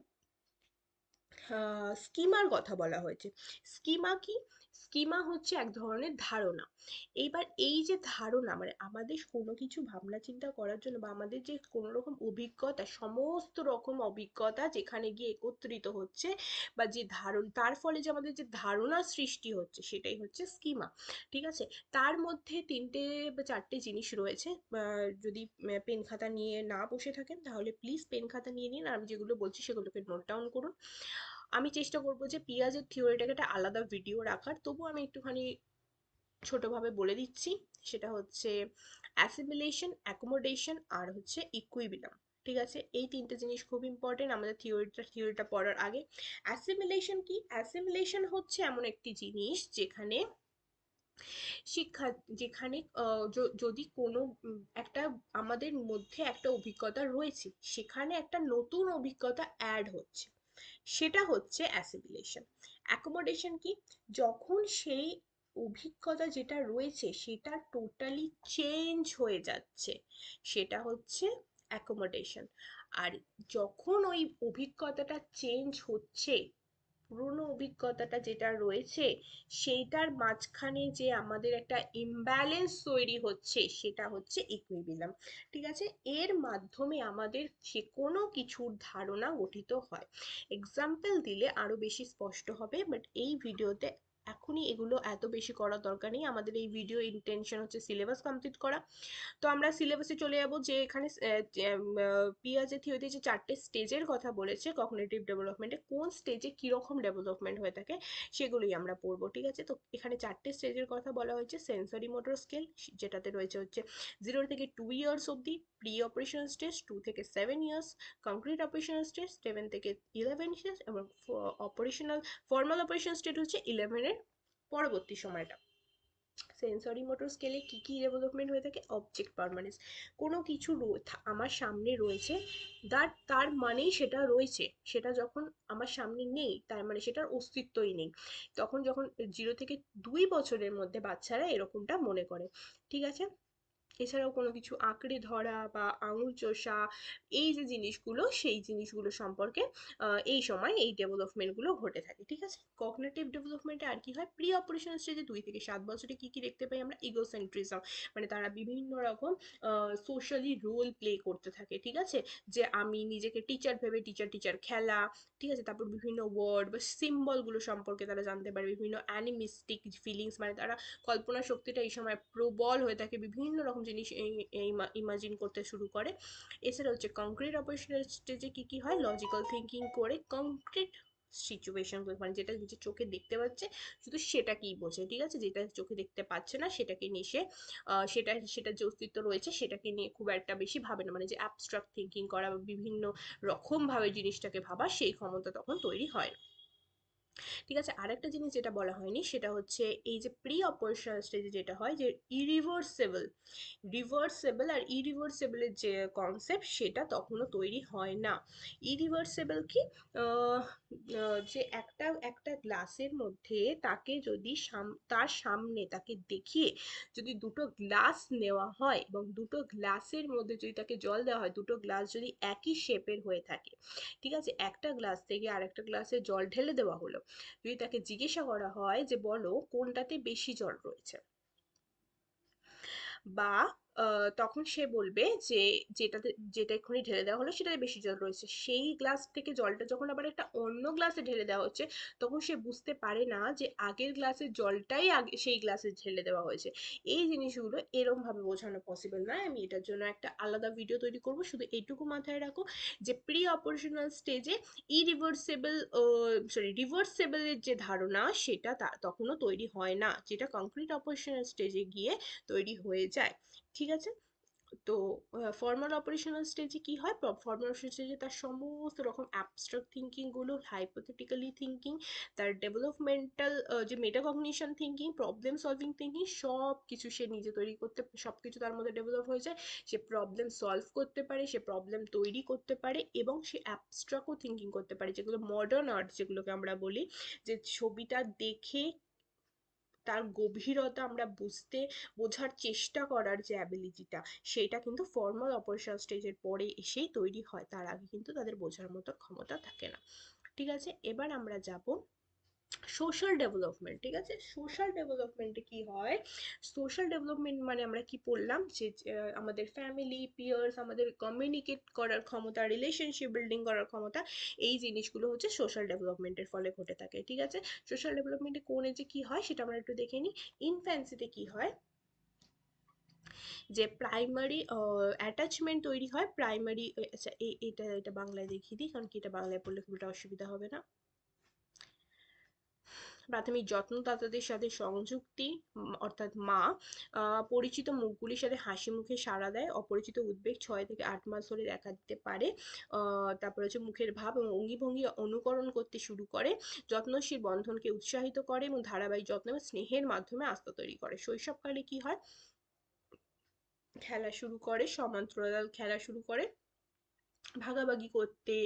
স্কিমার কথা বলা হয়েছে। স্কিমা কি, স্কিমা হচ্ছে এক ধরনের ধারণা। এইবার এই যে ধারণা মানে আমাদের কোনো কিছু ভাবনা চিন্তা করার জন্য বা আমাদের যে কোনো রকম অভিজ্ঞতা, সমস্ত রকম অভিজ্ঞতা যেখানে গিয়ে একত্রিত হচ্ছে, বা যে তার ফলে যে আমাদের যে ধারণা সৃষ্টি হচ্ছে, সেটাই হচ্ছে স্কিমা। ঠিক আছে, তার মধ্যে 3টে বা 4টে জিনিস রয়েছে। যদি পেন খাতা নিয়ে না বসে থাকেন তাহলে প্লিজ পেন খাতা নিয়ে নিন, আর আমি যেগুলো বলছি সেগুলোকে নোট ডাউন করুন। আমি চেষ্টা করবো যে পিঁয়াজের থিওরিটাকে একটা আলাদা ভিডিও রাখার, তবু আমি একটুখানি ছোটভাবে বলে দিচ্ছি। সেটা হচ্ছে অ্যাসিমিলেশন, অ্যাকোমোডেশন আর হচ্ছে ইকুইবিলিয়াম। ঠিক আছে, এই 3টে জিনিস খুব ইম্পর্টেন্ট আমাদের থিওরিটা পড়ার আগে। অ্যাসিমিলেশন কি, অ্যাসিমিলেশন হচ্ছে এমন একটি জিনিস যেখানে শিক্ষা, যেখানে যদি কোনো একটা আমাদের মধ্যে একটা অভিজ্ঞতা রয়েছে, সেখানে একটা নতুন অভিজ্ঞতা অ্যাড হচ্ছে, সেটা হচ্ছে অ্যাসিমিলেশন। অ্যাকোমোডেশন কি, যখন সেই অভিজ্ঞতা যেটা রয়েছে সেটা টোটালি চেঞ্জ হয়ে যাচ্ছে, সেটা হচ্ছে অ্যাকোমোডেশন। আর যখন ওই অভিজ্ঞতাটা চেঞ্জ হচ্ছে, পুরনো অভিজ্ঞতাটা যেটা রয়েছে সেইটার মাঝখানে যে আমাদের একটা ইমব্যালেন্স তৈরি হচ্ছে, সেটা হচ্ছে ইকুইলিব্রিয়াম। ঠিক আছে, এর মাধ্যমে আমাদের যে কোনো কিছুর ধারণা গঠিত হয়। এক্সাম্পল দিলে আরো বেশি স্পষ্ট হবে, বাট এই ভিডিওতে এখনই এগুলো এত বেশি করার দরকার নেই। আমাদের এই ভিডিও ইন্টেনশন হচ্ছে সিলেবাস কমপ্লিট করা। তো আমরা সিলেবাসে চলে যাব, যে এখানে পিয়াজে থিওরিতে যে 4টে স্টেজের কথা বলেছে কগনিটিভ ডেভেলপমেন্টে, কোন স্টেজে কিরকম ডেভেলপমেন্ট হয়ে থাকে সেগুলোই আমরা পড়বো। ঠিক আছে, তো এখানে 4টে স্টেজের কথা বলা হয়েছে। সেন্সরি মোটর স্কেল, যেটাতে রয়েছে হচ্ছে 0 থেকে 2 ইয়ার্স অবধি, প্রি অপারেশন স্টেজ 2 থেকে 7 ইয়ার্স, কংক্রিট অপারেশনাল স্টেজ 7 থেকে 11 ইয়ার্স, এবং ফর্মাল অপারেশন স্টেজ হচ্ছে 11-এর পরবর্তী সময়টা। সেন্সরি মোটর স্কেলে কি কি ডেভেলপমেন্ট হয়ে থাকে, অবজেক্ট পারমানেন্স, কোনো কিছু আমার সামনে রয়েছে, তার মানেই সেটা রয়েছে, সেটা যখন আমার সামনে নেই তার মানে সেটার অস্তিত্বই নেই। তখন যখন 0 থেকে 2 বছরের মধ্যে বাচ্চারা এরকমটা মনে করে। ঠিক আছে, এছাড়াও কোনো কিছু আঁকড়ে ধরা বা আঙুল চোষা, এই যে জিনিসগুলো, সেই জিনিসগুলো সম্পর্কে এই সময় এই ডেভেলপমেন্টগুলো ঘটে থাকে। ঠিক আছে, কগনিটিভ ডেভেলপমেন্টে আর কি হয়, প্রি অপারেশন স্টেজে 2 থেকে 7 বছরে কি কি দেখতে পাই আমরা, ইগোসেন্ট্রিজম, মানে তারা বিভিন্ন রকম সোশ্যালি রোল প্লে করতে থাকে। ঠিক আছে, যে আমি নিজেকে টিচার ভেবে টিচার টিচার খেলা। ঠিক আছে, তারপর বিভিন্ন ওয়ার্ড বা সিম্বলগুলো সম্পর্কে তারা জানতে পারে, বিভিন্ন অ্যানিমিস্টিক ফিলিংস, মানে তারা কল্পনা শক্তিটা এই সময় প্রবল হয়ে থাকে, বিভিন্ন রকম জিনিস ইমাজিন করতে শুরু করে। এছাড়া হচ্ছে কংক্রিট অপারেশনাল স্টেজে কি কি হয়, লজিক্যাল থিঙ্কিং করে কংক্রিট সিচুয়েশন, মানে যেটা নিজে চোখে দেখতে পাচ্ছে শুধু সেটাকেই বোঝে, ঠিক আছে, যেটা চোখে দেখতে পাচ্ছে না সেটাকে নিয়ে সে সেটা যে অস্তিত্ব রয়েছে সেটাকে নিয়ে খুব একটা বেশি ভাবে না, মানে যে অ্যাবস্ট্রাক্ট থিঙ্কিং করা বা বিভিন্ন রকম ভাবে জিনিসটাকে ভাবা সেই ক্ষমতা তখন তৈরি হয়। ঠিক আছে, আরেকটা জিনিস যেটা বলা হয়নি সেটা হচ্ছে এই যে প্রি অপারেশনাল স্টেজে যেটা হয় যে ইরিভার্সেবল, রিভার্সেবল আর ইরিভার্সেবলের যে কনসেপ্ট সেটা তখনও তৈরি হয় না। ইরিভার্সেবল কি, যে একটা একটা গ্লাসের মধ্যে তাকে যদি তার সামনে তাকে দেখিয়ে যদি দুটো গ্লাস নেওয়া হয় এবং দুটো গ্লাসের মধ্যে যদি তাকে জল দেওয়া হয়, দুটো গ্লাস যদি একই শেপের হয়ে থাকে, ঠিক আছে, একটা গ্লাস থেকে আরেকটা গ্লাসে জল ঢেলে দেওয়া হলো, যদি তাকে জিজ্ঞাসা করা হয় যে বলো কোনটাতে বেশি জল রয়েছে, বা তখন সে বলবে যে যেটা এক্ষুনি ঢেলে দেওয়া হলো সেটাতে বেশি জল রয়েছে। সেই গ্লাস থেকে জলটা যখন আবার একটা অন্য গ্লাসে ঢেলে দেওয়া হচ্ছে তখন সে বুঝতে পারে না যে আগের গ্লাসের জলটাই আগে সেই গ্লাসে ঢেলে দেওয়া হয়েছে। এই জিনিসগুলো এরম ভাবে বোঝানো পসিবল নয়, আমি এটার জন্য একটা আলাদা ভিডিও তৈরি করব। শুধু এইটুকু মাথায় রাখো যে প্রি অপারেশনাল স্টেজে ইরিভার্সেবল, রিভার্সেবলের যে ধারণা সেটা তখনও তৈরি হয় না, যেটা কংক্রিট অপারেশনাল স্টেজে গিয়ে তৈরি হয়ে যায়। ঠিক আছে, তো ফর্মাল অপারেশনাল স্টেজে কি হয়, ফর্মাল স্টেজে তার সমস্ত রকম অ্যাবস্ট্রাক্ট থিঙ্কিং গুলো, হাইপোথেটিক্যালি থিঙ্কিং, তার ডেভেলপমেন্টাল যে metacognition thinking, problem solving thinking, সব কিছু সে নিজে তৈরি করতে, সব কিছু তার মধ্যে ডেভেলপ হয়ে যায়। সে প্রবলেম সলভ করতে পারে, সে প্রবলেম তৈরি করতে পারে এবং সে অ্যাবস্ট্রাক্টও থিঙ্কিং করতে পারে, যেগুলো মডার্ন আর্ট যেগুলোকে আমরা বলি, যে ছবিটা দেখে তার গভীরতা আমরা বোঝার চেষ্টা করার যে অ্যাবিলিটিটা, সেটা কিন্তু ফর্মাল অপারেশনাল স্টেজের পরে এসেই তৈরি হয়, তার আগে কিন্তু তাদের বোঝার মতো ক্ষমতা থাকে না। ঠিক আছে, এবার আমরা যাব সোশ্যাল ডেভেলপমেন্ট। ঠিক আছে, সোশ্যাল ডেভেলপমেন্টে কি হয়, সোশ্যাল ডেভেলপমেন্ট মানে আমরা কি পড়লাম যে আমাদের ফ্যামিলি, পিয়ার্স, আমাদের কমিউনিকেট করার ক্ষমতা, রিলেশনশিপ বিল্ডিং করার ক্ষমতা, এই জিনিসগুলো হচ্ছে সোশ্যাল ডেভেলপমেন্টের ফলে ঘটে থাকে। ঠিক আছে, সোশ্যাল ডেভেলপমেন্টে কোন এজে কি হয় সেটা আমরা একটু দেখে নিই। ইনফ্যান্সিতে কি হয়, যে প্রাইমারি অ্যাটাচমেন্ট তৈরি হয়, প্রাইমারি, আচ্ছা এটা এটা বাংলায় দেখিয়ে দিই, কারণ কি এটা বাংলায় পড়লে খুব একটা অসুবিধা হবে না। প্রাথমিক যত্নদাতাদের সাথে সংযুক্তি, অর্থাৎ মা পরিচিত মুখগুলির সাথে হাসি মুখে সাড়া দেয়, অপরিচিত উদ্বেগ 6 থেকে 8 মাস ধরে দেখা দিতে পারে, তারপরে হচ্ছে মুখের ভাব এবং অঙ্গিভঙ্গি অনুকরণ করতে শুরু করে, যত্নশীল বন্ধনকে উৎসাহিত করে এবং ধারাবাহিক যত্ন এবং স্নেহের মাধ্যমে আস্থা তৈরি করে। শৈশবকালে কি হয়, খেলা শুরু করে, সমান্তরাল খেলা শুরু করে, ভাগাভাগি করতে,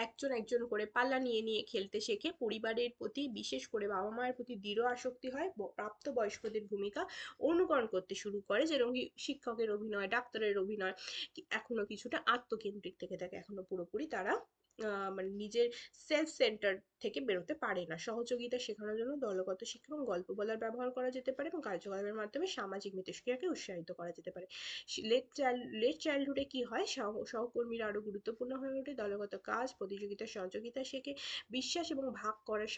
একজন একজন করে পাল্লা নিয়ে নিয়ে খেলতে শেখে, পরিবারের প্রতি বিশেষ করে বাবা মায়ের প্রতি দৃঢ় আসক্তি হয়, প্রাপ্তবয়স্কদের ভূমিকা অনুকরণ করতে শুরু করে, যেরকম শিক্ষকের অভিনয়, ডাক্তারের অভিনয়, এখনো কিছুটা আত্মকেন্দ্রিক থেকে থাকে, এখনো পুরোপুরি তারা মানে নিজের সেলফ সেন্টার থেকে বেরোতে পারে না। সহযোগিতা শেখানোর জন্য দলগত শিক্ষা এবং গল্প বলার ব্যবহার করা যেতে পারে এবং কার্যকলাপের মাধ্যমে সামাজিক মিথস্ক্রিয়াকে উৎসাহিত করা যেতে পারে। লেট চাইল্ডহুডে কি হয়, সহকর্মীরা আরো গুরুত্বপূর্ণ হয়ে ওঠে, দলগত কাজ, প্রতিযোগিতা, সহযোগিতা শেখে, বিশ্বাস এবং ভাগ করার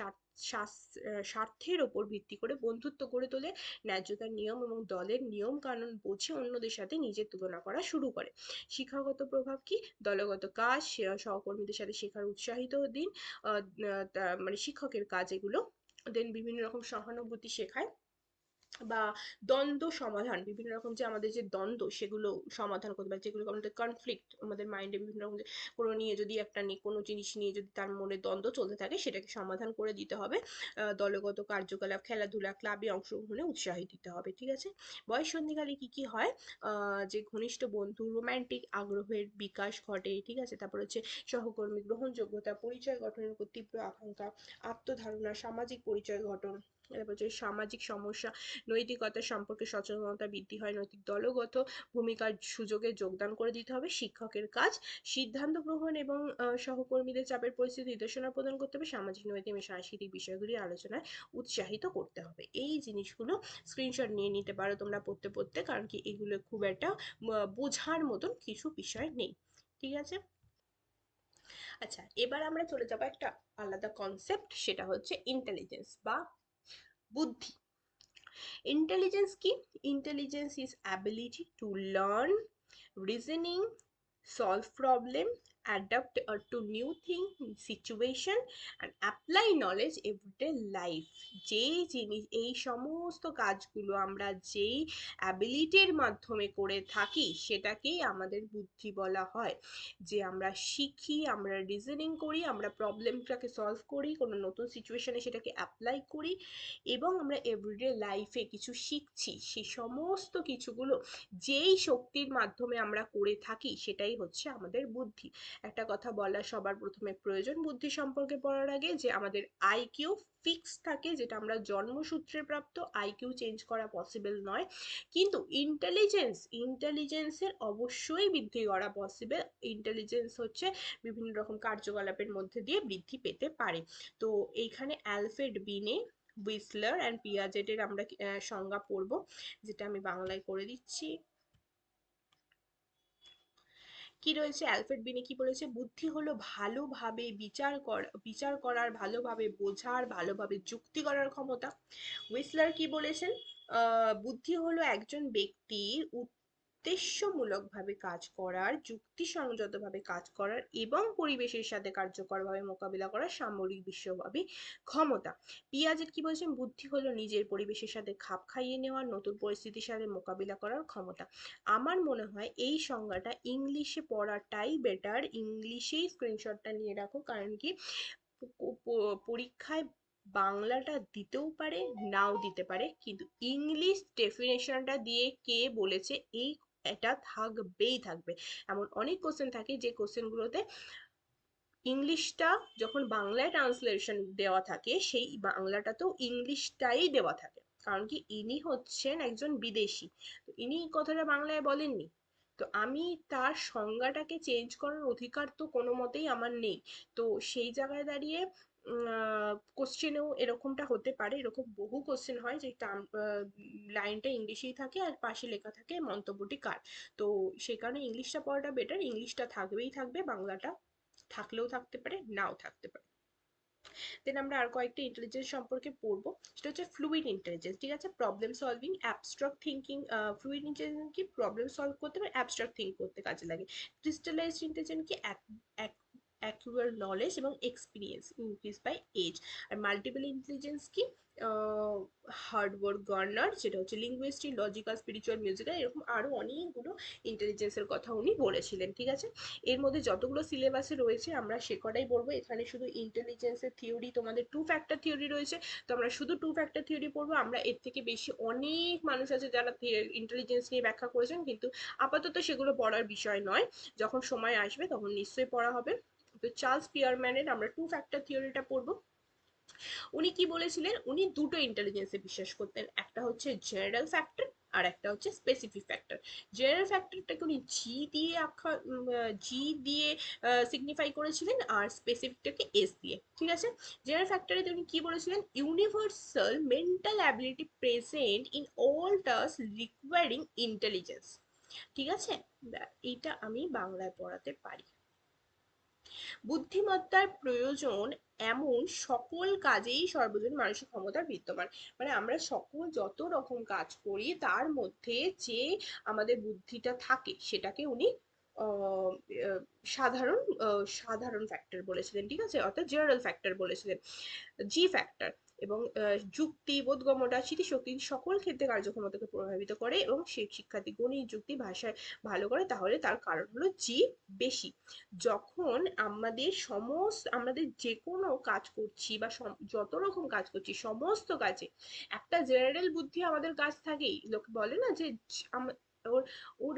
স্বার্থের ওপর ভিত্তি করে বন্ধুত্ব গড়ে তোলে, ন্যায্যতার নিয়ম এবং দলের নিয়ম কানুন বুঝে অন্যদের সাথে নিজের তুলনা করা শুরু করে। শিক্ষাগত প্রভাব কি, দলগত কাজ, সহকর্মীদের সাথে শেখার উৎসাহিত দিন, মানে শিক্ষকের কাজ এগুলো, দেন বিভিন্ন রকম সহানুভূতি শেখায়, বা দ্বন্দ্ব সমাধান, বিভিন্ন রকম যে আমাদের যে দ্বন্দ্ব সেগুলো সমাধান করতে পারে, যেগুলো আমাদের কনফ্লিক্ট, আমাদের মাইন্ডে বিভিন্ন রকম কোনো নিয়ে যদি একটা নিয়ে কোনো জিনিস নিয়ে যদি তার মনে দ্বন্দ্ব চলতে থাকে সেটাকে সমাধান করে দিতে হবে, দলগত কার্যকলাপ, খেলাধুলা, ক্লাবে অংশগ্রহণে উৎসাহ দিতে হবে। ঠিক আছে, বয়ঃসন্ধিকালে কি কি হয়, যে ঘনিষ্ঠ বন্ধু, রোমান্টিক আগ্রহের বিকাশ ঘটে। ঠিক আছে, তারপর হচ্ছে সহকর্মী গ্রহণযোগ্যতা, পরিচয় গঠনের উপর তীব্র আকাঙ্ক্ষা, আত্মধারণা, সামাজিক পরিচয় গঠন, তারপর হচ্ছে সামাজিক সমস্যা, নৈতিকতা সম্পর্কে সচেতনতা বৃদ্ধি হয়, নৈতিক দলগত ভূমিকার সুযোগে যোগদান করে দিতে হবে, শিক্ষকের কাজ সিদ্ধান্ত গ্রহণ এবং সহকর্মীদের চাপের পরিস্থিতি নির্দেশনা প্রদান করতে হবে, সামাজিক, নৈতিক এবং সাংস্কৃতিক বিষয়গুলি আলোচনায় উৎসাহিত করতে হবে। এই জিনিসগুলো স্ক্রিনশট নিয়ে নিতে পারো তোমরা পড়তে পড়তে, কারণ কি এগুলো খুব একটা বোঝার মতন কিছু বিষয় নেই। ঠিক আছে, আচ্ছা এবার আমরা চলে যাবো একটা আলাদা কনসেপ্ট, সেটা হচ্ছে ইন্টেলিজেন্স বা বুদ্ধি। ইন্টেলিজেন্স কি? Intelligence is ability to learn, reasoning, solve problem, adapt to new thing, situation and apply knowledge everyday life. যেই জিনিস, এই সমস্ত কাজগুলো আমরা যেই অ্যাবিলিটির মাধ্যমে করে থাকি সেটাকেই আমাদের বুদ্ধি বলা হয়। যে আমরা শিখি, আমরা রিজনিং করি, আমরা প্রবলেমটাকে সলভ করি, কোনো নতুন সিচুয়েশনে সেটাকে অ্যাপ্লাই করি এবং আমরা এভরিডে লাইফে কিছু শিখছি, সেই সমস্ত কিছুগুলো যেই শক্তির মাধ্যমে আমরা করে থাকি সেটাই হচ্ছে আমাদের বুদ্ধি। একটা কথা বলা সবার প্রথমে প্রয়োজন বুদ্ধি সম্পর্কে পড়ার আগে, যে আমাদের আইকিউ ফিক্স থাকে, যেটা আমরা জন্মসূত্রে প্রাপ্ত, আইকিউ চেঞ্জ করা পসিবল নয়। কিন্তু ইন্টেলিজেন্সের অবশ্যই বৃদ্ধি করা পসিবল। ইন্টেলিজেন্স হচ্ছে বিভিন্ন রকম কার্যকলাপের মধ্যে দিয়ে বৃদ্ধি পেতে পারে। তো এইখানে অ্যালফ্রেড বিনে, হুইসলার অ্যান্ড পিয়াজেটের আমরা সংজ্ঞা পড়বো, যেটা আমি বাংলায় করে দিচ্ছি। কি রয়েছে? অ্যালফ্রেড বিনে কি বলেছে? বুদ্ধি হলো ভালোভাবে বিচার করার, ভালোভাবে বোঝার, ভালোভাবে যুক্তি করার ক্ষমতা। হুইসলার কি বলেছেন? বুদ্ধি হলো একজন ব্যক্তির উদ্দেশ্যমূলকভাবে কাজ করার, যুক্তিসঙ্গতভাবে কাজ করার এবং পরিবেশের সাথে কার্যকরভাবে মোকাবিলা করার সামরিক বিশ্বব্যাপী ক্ষমতা। পিয়াজেট কি বলছেন? বুদ্ধি হলো নিজের পরিবেশের সাথে খাপ খাইয়ে নেওয়ার, নতুন পরিস্থিতির সাথে মোকাবিলা করার ক্ষমতা। আমার মনে হয় এই সংজ্ঞাটা ইংলিশে পড়াটাই বেটার। ইংলিশেই স্ক্রিনশটটা নিয়ে রাখো, কারণ কি পরীক্ষায় বাংলাটা দিতেও পারে, নাও দিতে পারে, কিন্তু ইংলিশ ডেফিনেশনটা দিয়ে কে বলেছে এই, এটা থাকবেই থাকবে। এমন অনেক কোশ্চেন থাকে যে কোশ্চেনগুলোতে ইংলিশটা যখন বাংলায় ট্রান্সলেশন দেওয়া থাকে, সেই বাংলাটাতেও ইংলিশটাই দেওয়া থাকে। কারণ কি, ইনি হচ্ছেন একজন বিদেশি, তো ইনি কথাটা বাংলায় বলেননি। তো আমি তার সংজ্ঞাটাকে চেঞ্জ করার অধিকার তো কোনো মতেই আমার নেই। তো সেই জায়গায় দাঁড়িয়ে কোশ্চেনেও এরকমটা হতে পারে। এরকম বহু কোশ্চেন হয় যে লাইনটা ইংলিশেই থাকে আর পাশে লেখা থাকে মন্তব্যটি কার। তো সেই কারণে ইংলিশটা পড়াটা বেটার। ইংলিশটা থাকবেই থাকবে, বাংলাটা থাকলেও থাকতে পারে, নাও থাকতে পারে। দেন আমরা আর কয়েকটা ইন্টেলিজেন্স সম্পর্কে পড়বো, সেটা হচ্ছে ফ্লুইড ইন্টেলিজেন্স। ঠিক আছে? Problem solving, abstract thinking. Fluid intelligence কি? প্রবলেম সলভ করতে বা অ্যাবস্ট্রাক্ট থিঙ্ক করতে কাজে লাগে। ক্রিস্টালাইজড ইন্টেলিজেন্স কি? অ্যাকুয়ার নলেজ এবং এক্সপিরিয়েন্স ইনক্রিজ বাই এজ। আর মাল্টিপল ইন্টেলিজেন্স কি? হার্ডওয়ার্ক গার্নার, যেটা হচ্ছে লিঙ্গুইস্টিক, লজিক্যাল, স্পিরিচুয়াল, মিউজিক্যাল, এরকম আরো অনেকগুলো ইন্টেলিজেন্সের কথা উনি বলেছিলেন। ঠিক আছে? এর মধ্যে যতগুলো সিলেবাসে রয়েছে আমরা সে কটাই পড়বো। এখানে শুধু ইন্টেলিজেন্সের থিওরি, তোমাদের 2 ফ্যাক্টর থিওরি রয়েছে, তো আমরা শুধু 2 ফ্যাক্টর থিওরি পড়বো। আমরা এর থেকে বেশি, অনেক মানুষ আছে যারা ইন্টেলিজেন্স নিয়ে ব্যাখ্যা করেছেন, কিন্তু আপাতত সেগুলো পড়ার বিষয় নয়। যখন সময় আসবে তখন নিশ্চয়ই পড়া হবে। তো চার্লস পিয়ারম্যানের আমরা 2 ফ্যাক্টর থিওরিটা পড়বো। উনি কি বলেছিলেন? উনি দুটো ইন্টেলিজেন্সে বিশ্বাস করতেন, একটা হচ্ছে জেনারেল ফ্যাক্টর আর একটা হচ্ছে স্পেসিফিক ফ্যাক্টর। জেনারেল ফ্যাক্টরটাকে উনি জি দিয়ে সিগনিফাই করেছিলেন, আর স্পেসিফিকটাকে এস দিয়ে। ঠিক আছে? জেনারেল ফ্যাক্টরে উনি কি বলেছিলেন? Universal mental ability present in all task recurring intelligence. ঠিক আছে? এইটা আমি বাংলায় পড়াতে পারি। বুদ্ধিমত্তার প্রয়োজন এমন সকল কাজেই সর্বজন মানসিক ক্ষমতা বিদ্যমান। মানে আমরা সকল যত রকম কাজ করি তার মধ্যে যে আমাদের বুদ্ধিটা থাকে সেটাকে উনি সাধারণ সাধারণ ফ্যাক্টর বলেছিলেন। ঠিক আছে? অর্থাৎ জেনারেল ফ্যাক্টর বলেছিলেন। জি ফ্যাক্টর এবং যুক্তি, বোধগম্যতা, স্মৃতিশক্তি সকল ক্ষেত্রে কার্যক্ষমতাকে প্রভাবিত করে, এবং সেই শিক্ষার্থী গণিত, যুক্তি, ভাষায় ভালো করে, তাহলে তার কারণ হলো জি বেশি। যখন আমাদের যে কোনো কাজ করছি বা যত রকম কাজ করছি, সমস্ত কাজে একটা জেনারেল বুদ্ধি আমাদের কাজ থাকেই। লোক বলে না যে ওর ওর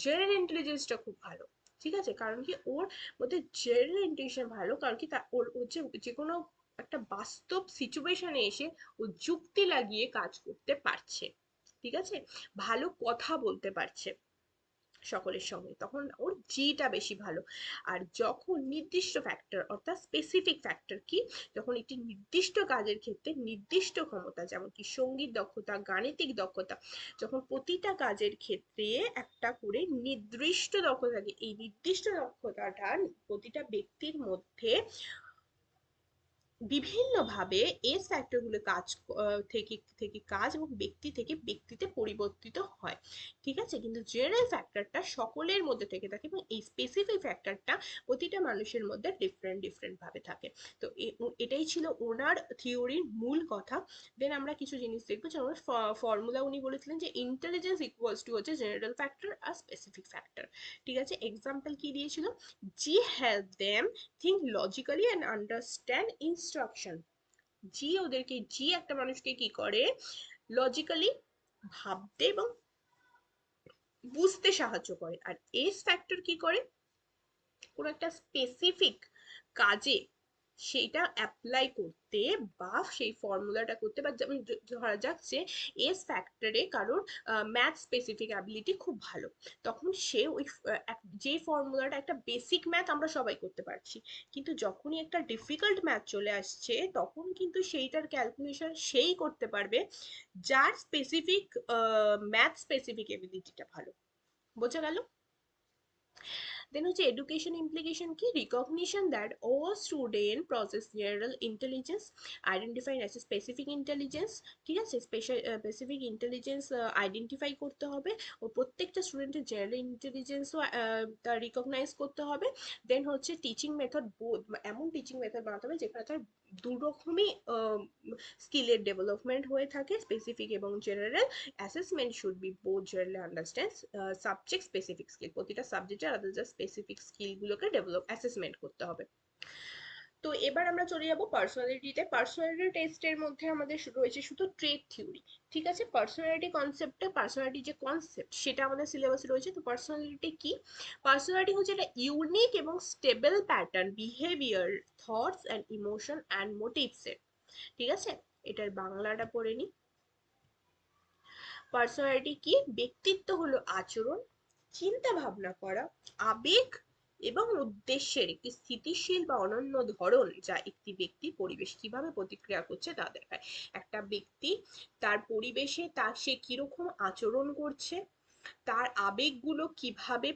জেনারেল ইন্টেলিজেন্সটা খুব ভালো। ঠিক আছে? কারণ কি, ওর মধ্যে জেনারেল ইন্টেলিজেন্স ভালো, কারণ কি ওর হচ্ছে যে কোনো একটা বাস্তব সিচুয়েশনে এসে ও যুক্তি লাগিয়ে কাজ করতে পারছে। ঠিক আছে? ভালো কথা বলতে পারছে সকলের সঙ্গে, তখন ওর জিটা বেশি ভালো। আর যখন নির্দিষ্ট ফ্যাক্টর, অর্থাৎ স্পেসিফিক ফ্যাক্টর কি? যখন একটি নির্দিষ্ট কাজের ক্ষেত্রে নির্দিষ্ট ক্ষমতা, যেমন কি সঙ্গীত দক্ষতা, গাণিতিক দক্ষতা, যখন প্রতিটা কাজের ক্ষেত্রে একটা করে নির্দিষ্ট দক্ষতা থাকে, এই নির্দিষ্ট দক্ষতাটা প্রতিটা ব্যক্তির মধ্যে বিভিন্নভাবে এস ফ্যাক্টরগুলো কাজ থেকে থেকে কাজ এবং ব্যক্তি থেকে ব্যক্তিতে পরিবর্তিত হয়, ঠিক আছে। কিন্তু জেনারেল ফ্যাক্টরটা সকলের মধ্যে থেকে থাকে এবং এই স্পেসিফিক ফ্যাক্টরটা প্রতিটা মানুষের মধ্যে ডিফারেন্ট ডিফারেন্ট ভাবে থাকে। তো এটাই ছিল ওনার থিওরির মূল কথা। দেন আমরা কিছু জিনিস দেখবো, যেমন ফর্মুলা উনি বলেছিলেন যে ইন্টেলিজেন্স ইকুয়ালস টু হচ্ছে জেনারেল ফ্যাক্টর আর স্পেসিফিক ফ্যাক্টর, ঠিক আছে। এক্সাম্পল কি দিয়েছিল, G help them think logically and understand instruction। G ওদেরকে, জি একটা মানুষকে কি করে, লজিক্যালি ভাবতে এবং বুঝতে সাহায্য করে। আর এস ফ্যাক্টর কি করে, কোনো একটা স্পেসিফিক কাজে সেটা অ্যাপ্লাই করতে বা সেই ফর্মুলাটা করতে, বা যেমন ধরা যাক যে এস ফ্যাক্টরে কারোর ম্যাথ স্পেসিফিক অ্যাবিলিটি খুব ভালো, তখন সে ওই যে ফর্মুলাটা, একটা বেসিক ম্যাথ আমরা সবাই করতে পারছি, কিন্তু যখনই একটা ডিফিকাল্ট ম্যাথ চলে আসছে তখন কিন্তু সেইটার ক্যালকুলেশন সেই করতে পারবে যার স্পেসিফিক ম্যাথ স্পেসিফিক এবিলিটিটা ভালো। বোঝা গেল? দেন হচ্ছে এডুকেশন ইমপ্লিকেশন কি, recognition that all student process general intelligence, identified as specific intelligence, ঠিক আছে। স্পেসিফিক ইন্টেলিজেন্স আইডেন্টিফাই করতে হবে ও প্রত্যেকটা স্টুডেন্টের জেনারেল ইন্টেলিজেন্সও তা রিকগনাইজ করতে হবে। দেন হচ্ছে টিচিং মেথড, এমন টিচিং মেথড বানাতে হবে যেখানে তার দু রকমই স্কিলের ডেভেলপমেন্ট হয়ে থাকে, স্পেসিফিক এবং general. Assessment should be both general understand subject specific skill, প্রতিটা সাবজেক্টের আলাদা যা স্পেসিফিক স্কিলগুলোকে ডেভেলপ অ্যাসেসমেন্ট করতে হবে। তো এবার আমরা চলে যাব পার্সোনালিটিতে। পার্সোনালিটি টেস্টের মধ্যে আমাদের রয়েছে শুধু ট্রেট থিওরি, ঠিক আছে। পার্সোনালিটি কনসেপ্টে, পার্সোনালিটি যে কনসেপ্ট সেটা আমাদের সিলেবাসে রয়েছে। তো পার্সোনালিটি কি, পার্সোনালিটি হচ্ছে একটা ইউনিক এবং stable pattern behaviour, thoughts and emotion and মোটিভসের, ঠিক আছে। এটার বাংলাটা পড়ে নি। পার্সোনালিটি কি, ব্যক্তিত্ব হলো আচরণ, চিন্তা ভাবনা করা, আবেগ এবং উদ্দেশ্যের একটি স্থিতিশীল বা অনন্য ধরন, যা একটি ব্যক্তি পরিবেশ কিভাবে প্রতিক্রিয়া করছে তা দেখায়। একটা ব্যক্তি তার পরিবেশে তার সে কিরকম আচরণ করছে, তার আবেগগুলো কিভাবে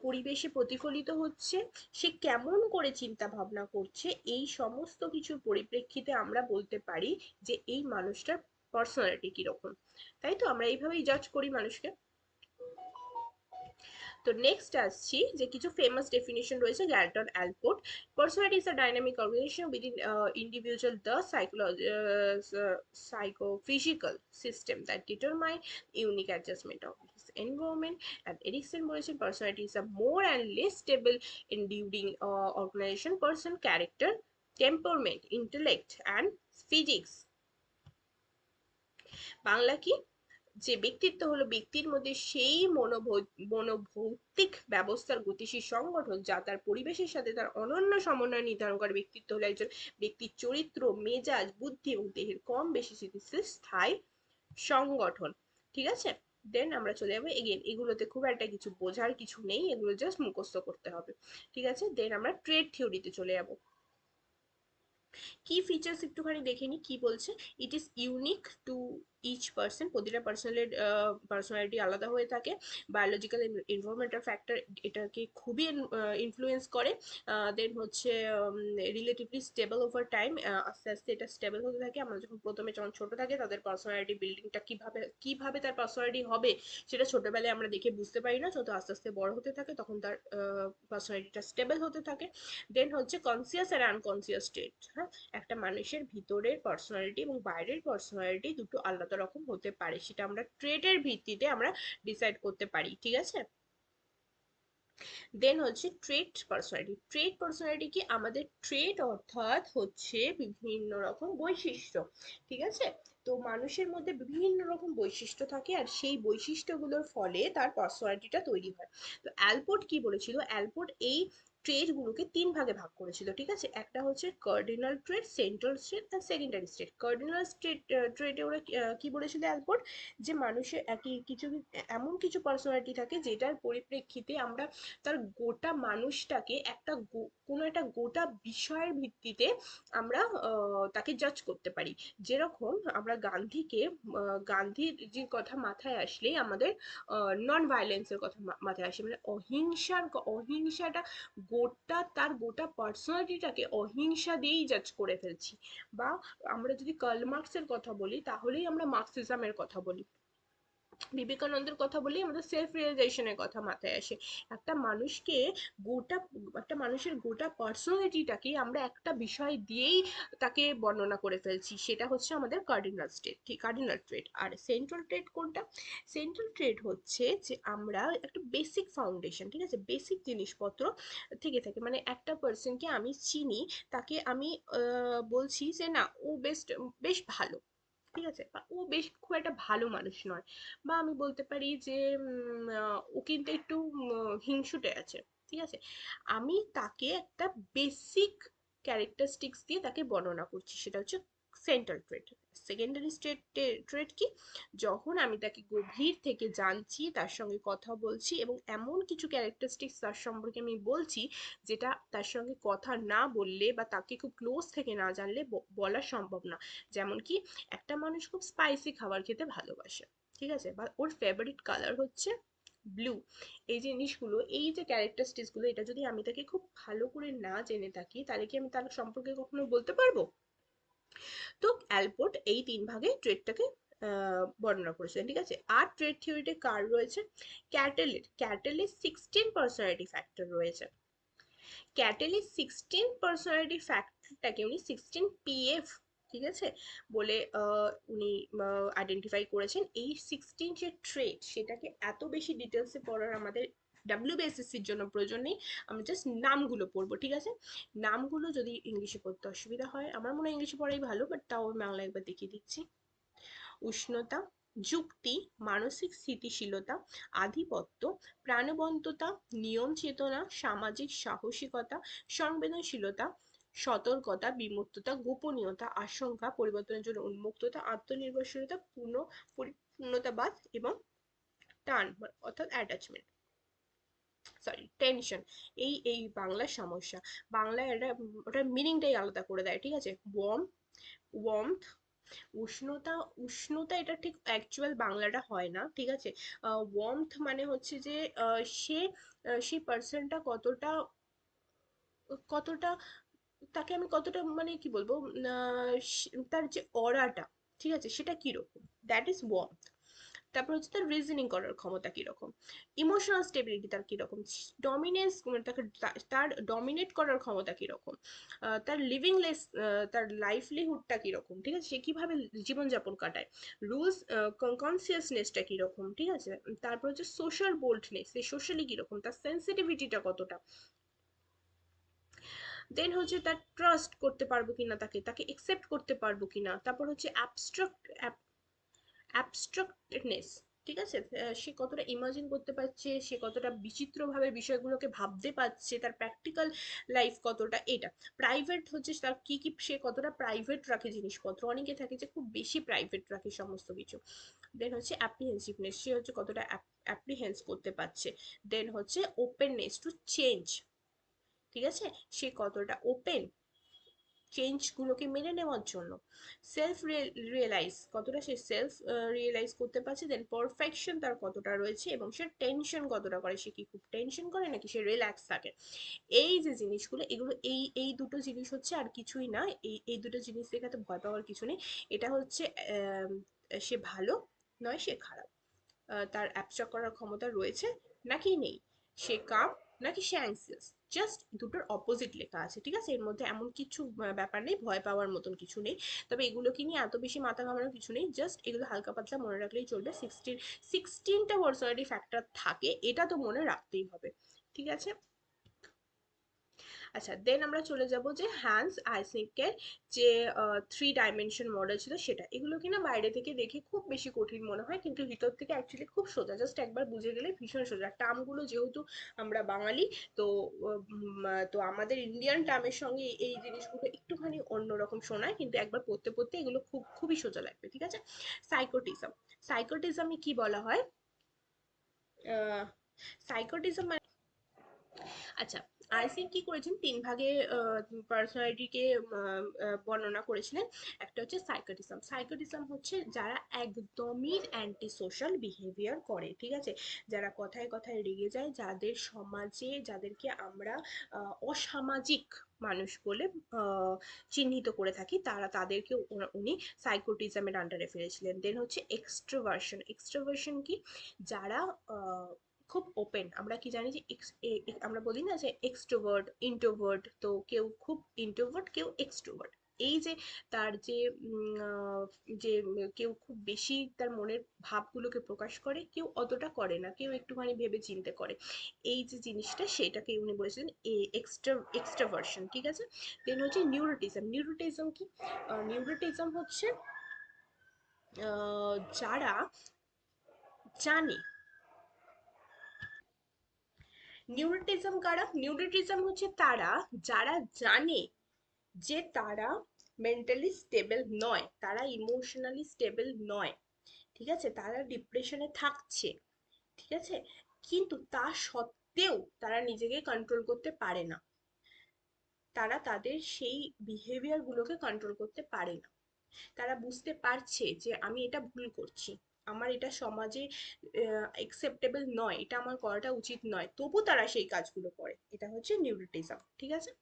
পরিবেশে প্রতিফলিত হচ্ছে, সে কেমন করে চিন্তা ভাবনা করছে, এই সমস্ত কিছুর পরিপ্রেক্ষিতে আমরা বলতে পারি যে এই মানুষটার পার্সোনালিটি কিরকম। তাই তো আমরা এইভাবেই জাজ করি মানুষকে। তো নেক্সট আসছি যে কিছু ফেমাস ডেফিনিশন রয়েছে Galton Allport. Personality is a dynamic organisation within individual the psychophysical system that determine unique adjustment of his environment. And Erikson বলেছেন personality is a more and less stable enduring organization person character, temperament, intellect and physics। Bangla কি, যে ব্যক্তিত্ব হলো ব্যক্তির মধ্যে সেই মনোভৌতিক ব্যবস্থার গতিশীল সংগঠন যা তার পরিবেশের সাথে তার অনন্য সমন্বয় নির্ধারণ করে। ব্যক্তিত্ব হলো একজন ব্যক্তির চরিত্র, মেজাজ, বুদ্ধি এবং দেহের কম বেশি স্থিতিশীল স্থায়ী সংগঠন, ঠিক আছে। দেন আমরা চলে যাবো এগেন, এগুলোতে খুব একটা কিছু বোঝার কিছু নেই, এগুলো জাস্ট মুখস্থ করতে হবে, ঠিক আছে। দেন আমরা ট্রেড থিওরিতে চলে যাবো। কি ফিচার্স একটুখানি দেখে নি কি বলছে, it is unique to each person, প্রতিটা পার্সনের পার্সোনালিটি আলাদা হয়ে থাকে। বায়োলজিক্যাল এনভায়রনমেন্টাল ফ্যাক্টর এটাকে খুবই ইনফ্লুয়েন্স করে। দেন হচ্ছে রিলেটিভলি স্টেবল ওভার টাইম, আস্তে আস্তে এটা স্টেবল হতে থাকে। আমরা যখন প্রথমে যখন ছোট থাকে তাদের পার্সোনালিটি বিল্ডিংটা কিভাবে কিভাবে তার পার্সোনালিটি হবে সেটা ছোটবেলায় আমরা দেখে বুঝতে পারি না, যত আস্তে আস্তে বড় হতে থাকে তখন তার পার্সোনালিটিটা স্টেবল হতে থাকে। দেন হচ্ছে কনসিয়াস আর আনকনসিয়াস স্টেট, হ্যাঁ। একটা মানুষের ভিতরের পার্সোনালিটি এবং বাইরের পার্সোনালিটি দুটো আলাদা রকম হতে পারে, সেটা আমরা ট্রেটের ভিত্তিতে আমরা ডিসাইড করতে পারি, ঠিক আছে। দেন হচ্ছে ট্রেট পার্সোনালিটি। ট্রেট পার্সোনালিটি কি, আমাদের ট্রেট অর্থাৎ হচ্ছে বিভিন্ন রকম বৈশিষ্ট্য, ঠিক আছে। তো মানুষের মধ্যে বিভিন্ন রকম বৈশিষ্ট্য থাকে আর সেই বৈশিষ্ট্যগুলোর ফলে তার পার্সোনালিটিটা তৈরি হয়। তো অ্যালপোর্ট কি বলেছিল, অ্যালপোর্ট এই ট্রেট গুলোকে তিন ভাগে ভাগ করেছিল, ঠিক আছে। একটা হচ্ছে কার্ডিনাল ট্রেট, সেন্ট্রাল ট্রেট আর সেকেন্ডারি ট্রেট। কার্ডিনাল ট্রেটে ওরা কি বলেছিল অ্যালপোর্ট, যে মানুষের একই কিছু এমন কিছু পার্সোনালিটি থাকে যেটার পরিপ্রেক্ষিতে আমরা তার গোটা মানুষটাকে একটা কোনো একটা গোটা বিষয়ের ভিত্তিতে আমরা তাকে জাজ করতে পারি। যেরকম আমরা গান্ধীকে, গান্ধীর যে কথা মাথায় আসলেই আমাদের নন ভায়োলেন্সের কথা মাথায় আসে, মানে অহিংসাটা তার গোটা পার্সোনালিটিটাকে অহিংসা দিয়েই জাজ করে ফেলছি। বা আমরা যদি কার্ল মার্কসের কথা বলি তাহলেই আমরা মার্কসিজমের কথা বলি, বিবেকানন্দের কথা বলি, আমাদের সেলফ রিয়েলাইজেশনের কথা মাথায় আসে। একটা মানুষকে গোটা একটা মানুষের গোটা পার্সোনালিটিটাকে আমরা একটা বিষয় দিয়েই তাকে বর্ণনা করে ফেলছি, সেটা হচ্ছে আমাদের কার্ডিনাল স্টেট, ঠিক কার্ডিনাল ট্রেট। আর সেন্ট্রাল ট্রেট কোনটা? সেন্ট্রাল ট্রেট হচ্ছে যে আমরা একটা বেসিক ফাউন্ডেশন, ঠিক আছে, বেসিক জিনিসপত্র থেকে থাকে, মানে একটা পার্সনকে আমি চিনি, তাকে আমি বলছি যে না ও বেশ ভালো, ঠিক আছে, বা ও বেশ খুব একটা ভালো মানুষ নয়, বা আমি বলতে পারি যে ও কিন্তু একটু হিংসুটে আছে, ঠিক আছে। আমি তাকে একটা বেসিক ক্যারেক্টারিস্টিক্স দিয়ে তাকে বর্ণনা করছি, সেটা হচ্ছে সেন্ট্রাল ট্রেট। সেকেন্ডারি ট্রেট কি? যখন আমি তাকে গভীর থেকে জানছি, তার সঙ্গে কথা বলছি এবং এমন কিছু ক্যারেক্টারিস্টিক্স তার সম্পর্কে আমি বলছি যেটা তার সঙ্গে কথা না বললে বা তাকে খুব ক্লোজ থেকে না জানলে বলা সম্ভব না। যেমন কি, একটা মানুষ খুব স্পাইসি খাবার খেতে ভালোবাসে, ঠিক আছে, বা ওর ফেভারিট কালার হচ্ছে ব্লু। এই জিনিসগুলো, এই যে ক্যারেক্টারিস্টিক্স গুলো, এটা যদি আমি তাকে খুব ভালো করে না জেনে থাকি তাহলে কি আমি তার সম্পর্কে কখনো বলতে পারবো? তো অ্যালপোর্ট এই তিন ভাগে ট্রেডটাকে বর্ণনা করেছিলেন, ঠিক আছে। আর ট্রেড থিওরিতে কার রয়েছে? ক্যাটেলের 16 পার্সোনালিটি ফ্যাক্টর রয়েছে। ক্যাটেলের 16 পার্সোনালিটি ফ্যাক্টরটাকে উনি 16 PF, ঠিক আছে, বলে উনি আইডেন্টিফাই করেছেন। এই 16 যে ট্রেড, সেটাকে এত বেশি ডিটেলসে পড়ার আমাদের ডাব্লিউবিএসএসসির জন্য প্রয়োজন নেই, আমরা জাস্ট নামগুলো পড়বো, ঠিক আছে। নামগুলো যদি ইংলিশে পড়তে অসুবিধা হয়, আমার মনে হয় ইংলিশে পড়াই ভালো, বাট তাও আমি বাংলা একবার দেখিয়ে দিচ্ছি। উষ্ণতা, যুক্তি, মানসিক স্থিতিশীলতা, আধিপত্য, প্রাণবন্ততা, নিয়ম চেতনা, সামাজিক সাহসিকতা, সংবেদনশীলতা, সতর্কতা, বিমূর্ততা, গোপনীয়তা, আশঙ্কা, পরিবর্তনের জন্য উন্মুক্ততা, আত্মনির্ভরশীলতা, পূর্ণতাবাদ এবং টান অর্থাৎ অ্যাটাচমেন্ট, সরি টেনশন। এই এই বাংলার সমস্যা, বাংলায় এটা ওটার মিনিংটাই আলাদা করে দেয়, ঠিক আছে। ওয়ার্ম, উষ্ণতা, উষ্ণতা এটা ঠিক অ্যাকচুয়াল বাংলাটা হয় না, ঠিক আছে। ওয়ার্মথ মানে হচ্ছে যে সেই পার্সনটা কতটা কতটা তাকে আমি কতটা মানে কি বলবো, তার যে অরাটা, ঠিক আছে, সেটা কিরকম, দ্যাট ইজ ওয়ার্মথ। তারপর হচ্ছে তার রিজনিং করার ক্ষমতা কিরকম, ইমোশনাল স্টেবিলিটি তার কিরকম, ডমিনেন্স তাকে তার ডমিনেট করার ক্ষমতা কিরকম, তার তার লাইভলিহুডটা কিরকম, ঠিক আছে, সে কিভাবে জীবনযাপন কাটায়, রুলস কনসিয়াসনেসটা কিরকম, ঠিক আছে। তারপর হচ্ছে সোশ্যাল বোল্ডনেস, সে সোশ্যালি কিরকম, তার সেন্সিটিভিটিটা কতটা, দেন হচ্ছে তার ট্রাস্ট করতে পারবো কিনা, তাকে তাকে একসেপ্ট করতে পারবো কিনা। তারপর হচ্ছে অ্যাবস্ট্রাক্টনেস, ঠিক আছে, সে কতটা ইমাজিন করতে পারছে, সে কতটা বিচিত্রভাবে বিষয়গুলোকে ভাবতে পারছে, তার প্র্যাকটিক্যাল লাইফ কতটা, এটা। প্রাইভেট হচ্ছে তার কি কি, সে কতটা প্রাইভেট রাখে জিনিসপত্র, অনেকে থাকে যে খুব বেশি প্রাইভেট রাখে সমস্ত কিছু। দেন হচ্ছে অ্যাপ্রিহেন্সিভনেস, সে হচ্ছে কতটা অ্যাপ্রিহেন্স করতে পারছে। দেন হচ্ছে ওপেননেস টু চেঞ্জ, ঠিক আছে, সে কতটা ওপেন চেঞ্জগুলোকে মেনে নেওয়ার জন্য। সেলফ রিয়েলাইজ, কতটা সে সেলফ রিয়েলাইজ করতে পারছে। দেন পারফেকশন তার কতটা রয়েছে, এবং সে টেনশন কতটা করে, সে কি খুব টেনশন করে নাকি সে রিল্যাক্স থাকে। এই যে জিনিসগুলো, এগুলো এই এই দুটো জিনিস হচ্ছে, আর কিছুই না। এই এই দুটো জিনিস দেখাতে ভয় পাওয়ার কিছু নেই। এটা হচ্ছে সে ভালো নয় সে খারাপ, তার অ্যাবস্ট্রাক্ট করার ক্ষমতা রয়েছে নাকি নেই, সে কাম নাকি সে অ্যাংসিয়াস, জাস্ট দুটোর অপোজিট লেখা আছে, ঠিক আছে। এর মধ্যে এমন কিছু ব্যাপার নেই, ভয় পাওয়ার মতন কিছু নেই। তবে এগুলোকে নিয়ে এত বেশি মাথা ঘামানোর কিছু নেই, জাস্ট এগুলো হালকা পাতলা মনে রাখলেই চলবে। 16টা পার্সোনালিটি ফ্যাক্টর থাকে, এটা তো মনে রাখতেই হবে, ঠিক আছে। আচ্ছা, দেন আমরা চলে যাব যে হ্যান্স আইসিকের যে 3 ডাইমেনশন মডেল ছিল সেটা। এগুলো কিনা বাইরে থেকে দেখে খুব বেশি কঠিন মনে হয়, কিন্তু ভিতর থেকে অ্যাকচুয়ালি খুব সোজা, জাস্ট একবার বুঝে গেলে ভীষণ সোজা। টার্মগুলো যেহেতু আমরা বাঙালি, তো তো আমাদের ইন্ডিয়ান টার্মের সঙ্গে এই জিনিসগুলো একটুখানি অন্যরকম শোনায়, কিন্তু একবার পড়তে পড়তে এগুলো খুবই সোজা লাগবে, ঠিক আছে। সাইকোটিজম, সাইকোটিজমে কি বলা হয়? সাইকোটিজম, আচ্ছা, আইসিং কি করেছেন, তিন ভাগে পার্সোনালিটিকে বর্ণনা করেছিলেন। একটা হচ্ছে সাইকোটিজম। সাইকোটিজম হচ্ছে যারা একদমই অ্যান্টি সোশ্যাল বিহেভিয়ার করে, ঠিক আছে, যারা কথায় কথায় রেগে যায়, যাদের সমাজে যাদেরকে আমরা অসামাজিক মানুষ বলে আহ, চিহ্নিত করে থাকি, তাদেরকে উনি সাইকোটিজমের আন্ডারে ফেলেছিলেন। দেন হচ্ছে এক্সট্রোভার্সন। এক্সট্রোভার্সন কি, যারা খুব ওপেন, আমরা কি জানি যে আমরা বলি না যে এক্সট্রোভার্ট ইন্ট্রোভার্ট, তো কেউ খুব ইন্ট্রোভার্ট, কেউ এক্সট্রোভার্ট। এই যে তার যে যে কেউ খুব বেশি তার মনের ভাবগুলোকে প্রকাশ করে, কেউ অতটা করে না, কেউ একটুখানি ভেবে চিন্তে করে, এই যে জিনিসটা সেটাকে উনি বলেছিলেন এক্সট্রাভার্সন, ঠিক আছে। দেন হচ্ছে নিউরোটিজম। নিউরোটিজম কি, নিউরোটিজম হচ্ছে যারা জানে, নিউরোটিজম কারা, নিউরোটিজম হচ্ছে তারা যারা জানে যে তারা মেন্টালি স্টেবল নয়, তারা ইমোশনালি স্টেবল নয়, ঠিক আছে, তারা ডিপ্রেশনে থাকছে, ঠিক আছে, কিন্তু তা সত্ত্বেও তারা নিজেকে কন্ট্রোল করতে পারে না, তারা তাদের সেই বিহেভিয়ার গুলোকে কন্ট্রোল করতে পারে না, তারা বুঝতে পারছে যে আমি এটা ভুল করছি, আমার এটা সমাজে অ্যাকসেপ্টেবল নয়, এটা আমার করাটা উচিত নয়, তবু তারা সেই কাজগুলো করে, এটা হচ্ছে নিউরোটিজম, ঠিক আছে।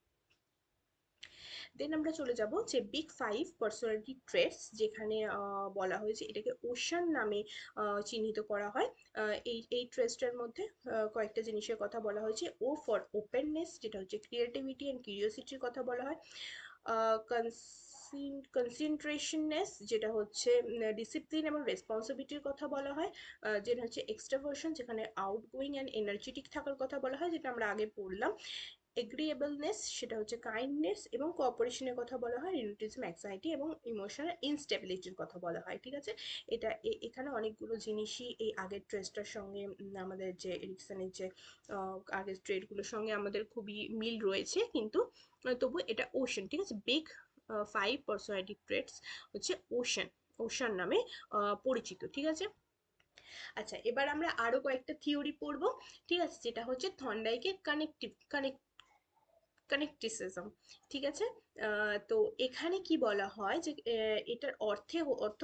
দেন আমরা চলে যাব যে বিগ ফাইভ পার্সোনালিটি ট্রেটস, যেখানে বলা হয়েছে এটাকে ওশান নামে চিহ্নিত করা হয়। এই ট্রেসটার মধ্যে কয়েকটা জিনিসের কথা বলা হয়েছে। ও ফর ওপেননেস, যেটা হচ্ছে ক্রিয়েটিভিটি অ্যান্ড কিউরিওসিটির কথা বলা হয়। কনসেন্ট্রেশননেস, যেটা হচ্ছে ডিসিপ্লিন এবং রেসপন্সিবিলিটির কথা বলা হয়। যেটা হচ্ছে এক্সট্রাভার্সন, যেখানে আউটগোয়িং অ্যান্ড এনার্জেটিক থাকার কথা বলা হয়, যেটা আমরা আগে পড়লাম। এগ্রিয়েবলনেস, সেটা হচ্ছে কাইন্ডনেস এবং কোঅপারেশনের কথা বলা হয়। রিলেটিভিজম, অ্যাংজাইটি এবং ইমোশনাল ইনস্টেবিলিটির কথা বলা হয়, ঠিক আছে। এটা এখানে অনেকগুলো জিনিসই এই আগের ট্রেসটার সঙ্গে আমাদের যে এরিকসনের যে আগের ট্রেডগুলোর সঙ্গে আমাদের খুবই মিল রয়েছে, কিন্তু তবু এটা ওশান, ঠিক আছে। বিগ ফাইভ পার্সোনালিটি ট্রেটস হচ্ছে ওশান, ওশান নামে পরিচিত, ঠিক আছে। আচ্ছা, এবার আমরা আরো কয়েকটা থিওরি পড়বো, ঠিক আছে, যেটা হচ্ছে থর্নডাইকের কানেকটিসিজম, ঠিক আছে। তো এখানে কি বলা হয় যে এটার অর্থ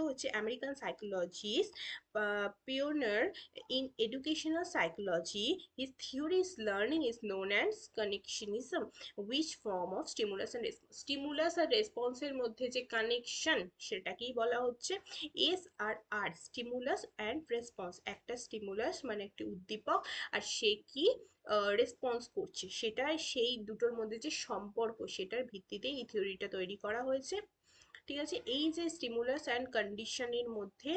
হচ্ছে American psychologist pioneer in educational psychology, his theory is learning is known as connectionism, which form of stimulus and response. Stimulus আর রেসপন্সের মধ্যে যে কানেকশন, সেটাকেই বলা হচ্ছে S R R, stimulus and response. একটা স্টিমুলাস মানে একটি উদ্দীপক, আর সে কি রেসপন্স করছে, সেটাই সেই দুটোর মধ্যে যে সম্পর্ক, সেটার ভিত্তিতেই এই থিওরিটা তৈরি করা হয়েছে, ঠিক আছে। এই যে স্টিমুলাস অ্যান্ড কন্ডিশনের মধ্যে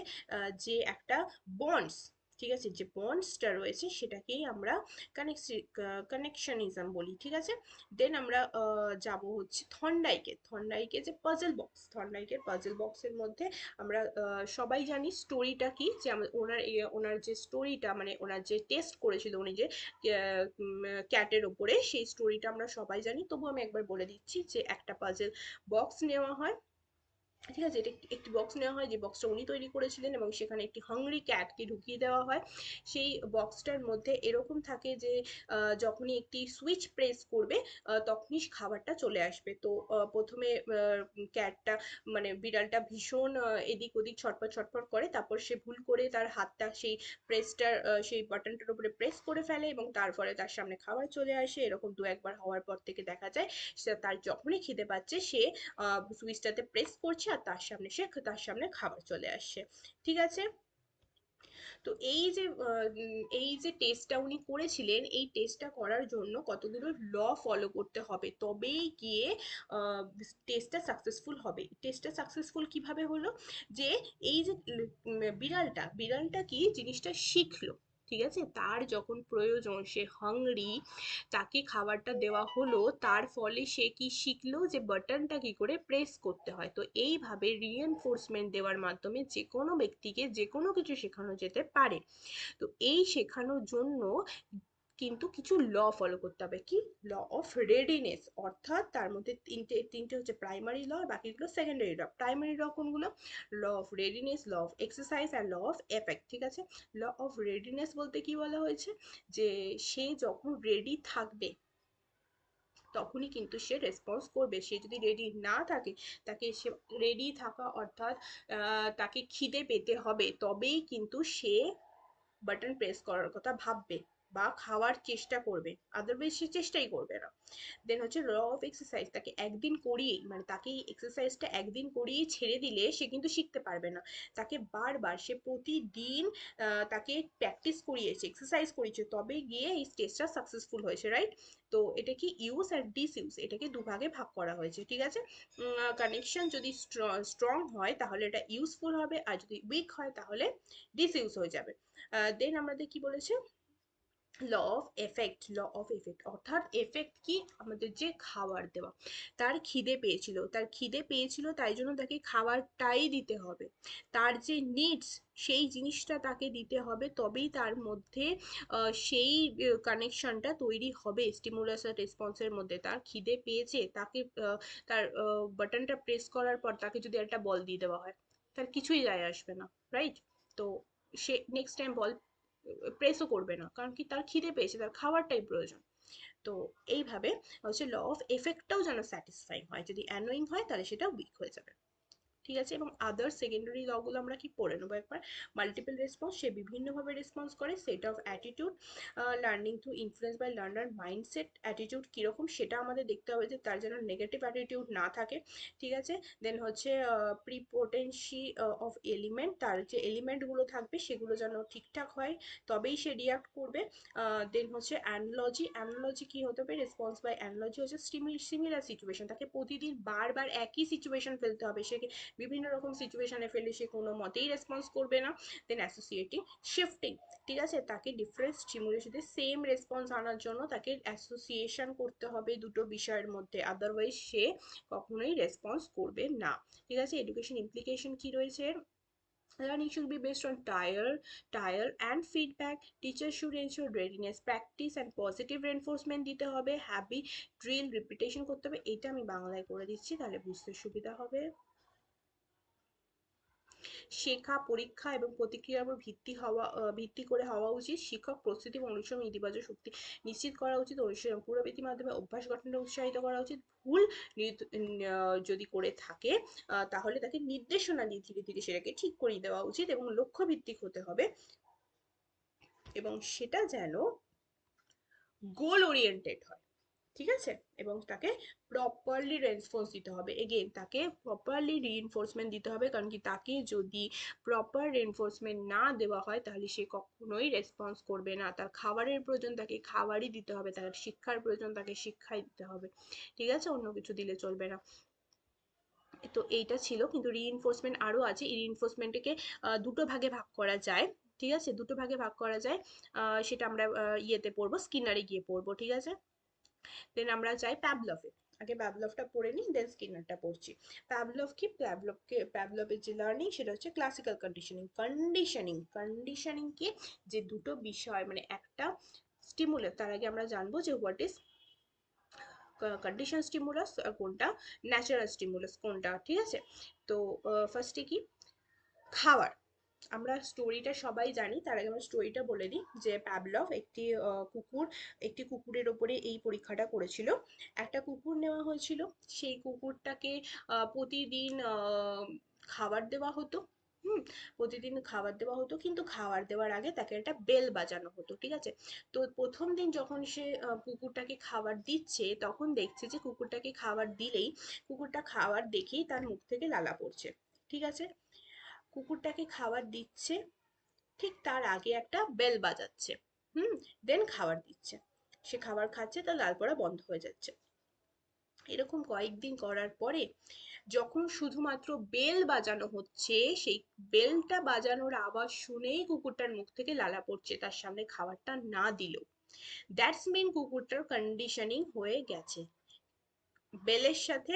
যে একটা বন্ডস, ঠিক আছে, যে বন্ডসটা রয়েছে সেটাকেই আমরা কানেকশনিজম বলি, ঠিক আছে। দেন আমরা যাব হচ্ছে থর্নডাইকে। থর্নডাইকে যে পাজল বক্স, থর্নডাইকের পাজল বক্সের মধ্যে আমরা সবাই জানি স্টোরিটা কি, যে ওনার যে স্টোরিটা, মানে ওনার যে টেস্ট করেছিল উনি যে ক্যাটের ওপরে, সেই স্টোরিটা আমরা সবাই জানি, তবু আমি একবার বলে দিচ্ছি যে একটা পাজল বক্স নেওয়া হয়, ঠিক আছে, এটা একটি বক্স নেওয়া হয়, যে বক্সটা উনি তৈরি করেছিলেন, এবং সেখানে একটি হাংরি ক্যাটকে ঢুকিয়ে দেওয়া হয়। সেই বক্সটার মধ্যে এরকম থাকে যে যখনই একটি সুইচ প্রেস করবে তখনই খাবারটা চলে আসবে। তো প্রথমে ক্যাটটা, মানে বিড়ালটা ভীষণ এদিক ওদিক ছটপট ছটপট করে, তারপর সে ভুল করে তার হাতটা সেই প্রেসটার সেই বাটনটার উপরে প্রেস করে ফেলে, এবং তার ফলে তার সামনে খাবার চলে আসে। এরকম দু একবার হওয়ার পর থেকে দেখা যায় তার যখনই খিদে পাচ্ছে, সে সুইচটাতে প্রেস করছে, আর তার সামনে খাবার চলে আসছে, ঠিক আছে। তো এই যে টেস্টটা উনি করেছিলেন, এই টেস্টটা করার জন্য কতগুলো ল ফলো করতে হবে, তবেই গিয়ে টেস্টটা সাকসেসফুল হবে। টেস্টটা সাকসেসফুল কিভাবে হলো, যে এই যে বিড়ালটা কি জিনিসটা শিখলো, ঠিক আছে, তার যখন প্রয়োজন, সে হাংরি, তাকে খাবারটা দেওয়া হলো, তার ফলে সে কি শিখলো যে বাটনটা কি করে প্রেস করতে হয়। তো এইভাবে রিএনফোর্সমেন্ট দেওয়ার মাধ্যমে যে কোনো ব্যক্তিকে যে কোনো কিছু শেখানো যেতে পারে। তো এই শেখানোর জন্য কিন্তু কিছু ল ফলো করতে হবে। কি ল অফ রেডিনেস, অর্থাৎ তার মধ্যে তিনটে হচ্ছে প্রাইমারি ল, আর বাকিগুলো সেকেন্ডারি ল। প্রাইমারি ল কোনগুলো, law of readiness, law of exercise আর ল অফ এফেক্ট, ঠিক আছে। ল অফ রেডিনেস বলতে কি বলা হয়েছে, যে সে যখন রেডি থাকবে, তখনই কিন্তু সে রেসপন্স করবে। সে যদি রেডি না থাকে, তাকে সে রেডি থাকা অর্থাৎ তাকে খিদে পেতে হবে, তবেই কিন্তু সে বাটন প্রেস করার কথা ভাববে বা খাওয়ার চেষ্টা করবে, আদারওয়াইজ সে চেষ্টাই করবে না। দেন হচ্ছে র অফ এক্সারসাইজ, তাকে একদিন করিয়েই, মানে তাকে এই এক্সারসাইজটা একদিন করিয়েই ছেড়ে দিলে সে কিন্তু শিখতে পারবে না। তাকে বারবার, সে প্রতিদিন তাকে প্র্যাকটিস করিয়েছে, এক্সারসাইজ করিয়েছে, তবে গিয়ে এই স্টেজটা সাকসেসফুল হয়েছে, রাইট? তো এটা কি ইউজ আর ডিসইউজ, এটাকে দুভাগে ভাগ করা হয়েছে, ঠিক আছে? কানেকশন যদি স্ট্রং হয় তাহলে এটা ইউজফুল হবে, আর যদি উইক হয় তাহলে ডিসইউজ হয়ে যাবে। দেন আমাদের কি বলেছে, ল অফ এফেক্ট অর্থাৎ এফেক্ট কি, আমাদের যে খাবার দেওয়া, তার খিদে পেয়েছিল তাই জন্য তাকে খাবারটাই দিতে হবে। তার যে নিডস, সেই জিনিসটা তাকে দিতে হবে, তবেই তার মধ্যে সেই কানেকশনটা তৈরি হবে স্টিমুলাস আর রেসপন্সের মধ্যে। তার খিদে পেয়েছে, তাকে তার বাটনটা প্রেস করার পর তাকে যদি একটা বল দিয়ে দেওয়া হয়, তার কিছুই যায় আসবে না, রাইট? তো সে নেক্সট টাইম বল প্রেসও করবে না, কারণ কি, তার খিদে পেয়েছে, তার খাবারটাই প্রয়োজন। তো এইভাবে হচ্ছে ল অফ এফেক্টটাও যেন স্যাটিসফাইং হয়, যদি অ্যানোয়িং হয় তাহলে সেটা উইক হয়ে যাবে, ঠিক আছে? এবং আদার সেকেন্ডারি লগুলো আমরা কি পড়ে নেবো একবার। মাল্টিপল রেসপন্স, সে বিভিন্নভাবে রেসপন্স করে। Set of attitude, learning to influence by learner mindset, attitude কীরকম সেটা আমাদের দেখতে হবে, যে তার যেন নেগেটিভ অ্যাটিটিউড না থাকে, ঠিক আছে? দেন হচ্ছে প্রিপোটেন্সি অফ এলিমেন্ট, তার যে এলিমেন্টগুলো থাকবে সেগুলো যেন ঠিকঠাক হয়, তবেই সে রিয়াক্ট করবে। দেন হচ্ছে অ্যানালজি, অ্যানালজি কি হতে হবে, রেসপন্স বাই অ্যানালজি হচ্ছে সিমিলার সিচুয়েশন, তাকে প্রতিদিন বারবার একই সিচুয়েশন ফেলতে হবে, সে বিভিন্ন রকম সিচুয়েশনে ফেলে সে কোনো মতেই রেসপন্স করবে না। দেন অ্যাসোসিয়েটিভ শিফটিং, ঠিক আছে? তাকে ডিফারেন্ট স্টিমুলেশনে সেম রেসপন্স আনার জন্য তাকে অ্যাসোসিয়েশন করতে হবে দুটো বিষয়ের মধ্যে, আদারওয়াইজ সে কখনোই রেসপন্স করবে না, ঠিক আছে? এডুকেশন ইমপ্লিকেশন কি রয়েছে, learning should be based on trial and feedback. Teachers should ensure readiness, practice and positive reinforcement দিতে হবে, habit drill repetition করতে হবে। এটা আমি বাংলায় করে দিচ্ছি, তাহলে বুঝতে সুবিধা হবে। শেখা পরীক্ষা এবং প্রতিক্রিয়ার উপর ভিত্তি করে হওয়া উচিত। শিক্ষক প্রস্তুতি এবং অনুশীলন ইতিবাচক শক্তি নিশ্চিত করা উচিত। অনুশীলন পুনরাবৃত্তির মাধ্যমে অভ্যাস গঠনে উৎসাহিত করা উচিত। ভুল যদি করে থাকে তাহলে তাকে নির্দেশনা দিয়ে ধীরে ধীরে সেটাকে ঠিক করিয়ে দেওয়া উচিত, এবং লক্ষ্য ভিত্তিক হতে হবে, এবং সেটা যেন গোল ওরিয়েন্টেড হয়, ঠিক আছে? এবং তাকে প্রপারলি রেসপন্স দিতে হবে, এগেন তাকে প্রপারলি রিইনফোর্সমেন্ট দিতে হবে, কারণ কি, তাকে যদি প্রপার রিইনফোর্সমেন্ট না দেওয়া হয় তাহলে সে কখনোই রেসপন্স করবে না। তার খাবারের প্রয়োজন, তাকে খাবারই দিতে হবে, তার শিক্ষার প্রয়োজন, তাকে শিক্ষাই দিতে হবে, ঠিক আছে? অন্য কিছু দিলে চলবে না। তো এইটা ছিল, কিন্তু রিইনফোর্সমেন্ট আরো আছে। এই রিইনফোর্সমেন্টকে দুটো ভাগে ভাগ করা যায়, ঠিক আছে? দুটো ভাগে ভাগ করা যায়, সেটা আমরা ইয়েতে পড়বো, স্কিনারে গিয়ে পড়বো, ঠিক আছে? দেন আমরা যাই প্যাভলভে, আগে প্যাভলভটা পড়ে নিই, দেন স্কিনারটা পড়ছি। প্যাভলভ কি, প্যাভলভের যে লার্নিং সেটা হচ্ছে ক্লাসিক্যাল কন্ডিশনিং। কন্ডিশনিং কি, যে দুটো বিষয়, মানে একটা স্টিমুলাস, তার আগে আমরা জানবো যে হোয়াট ইজ কন্ডিশন স্টিমুলাস আর কোনটা ন্যাচারাল স্টিমুলাস কোনটা, ঠিক আছে? তো ফার্স্টে কি, খাবার। আমরা স্টোরিটা সবাই জানি, তার আগে আমরা স্টোরিটা বলে দিই, যে প্যাভলভ একটি কুকুরের ওপরে এই পরীক্ষাটা করেছিল। একটা কুকুর নেওয়া হয়েছিল, সেই কুকুরটাকে প্রতিদিন খাবার দেওয়া হতো। হুম, প্রতিদিন খাবার দেওয়া হতো, কিন্তু খাবার দেওয়ার আগে তাকে একটা বেল বাজানো হতো, ঠিক আছে? তো প্রথম দিন যখন সে কুকুরটাকে খাবার দিচ্ছে, তখন দেখছে যে কুকুরটাকে খাবার দিলেই, কুকুরটা খাবার দেখেই তার মুখ থেকে লালা পড়ছে, ঠিক আছে? কুকুরটাকে খাবার দিচ্ছে, ঠিক তার আগে একটা বেল বাজাচ্ছে, দেন খাবার দিচ্ছে, সে খাবার খাচ্ছে, তার লাল পড়া বন্ধ হয়ে যাচ্ছে। এরকম কয়েকদিন করার পরে যখন শুধুমাত্র বেল বাজানো হচ্ছে, সেই বেলটা বাজানোর আওয়াজ শুনেই কুকুরটার মুখ থেকে লালা পড়ছে, তার সামনে খাবারটা না দিলেও, দ্যাটস মিন কুকুরটার কন্ডিশনিং হয়ে গেছে। বেলের সাথে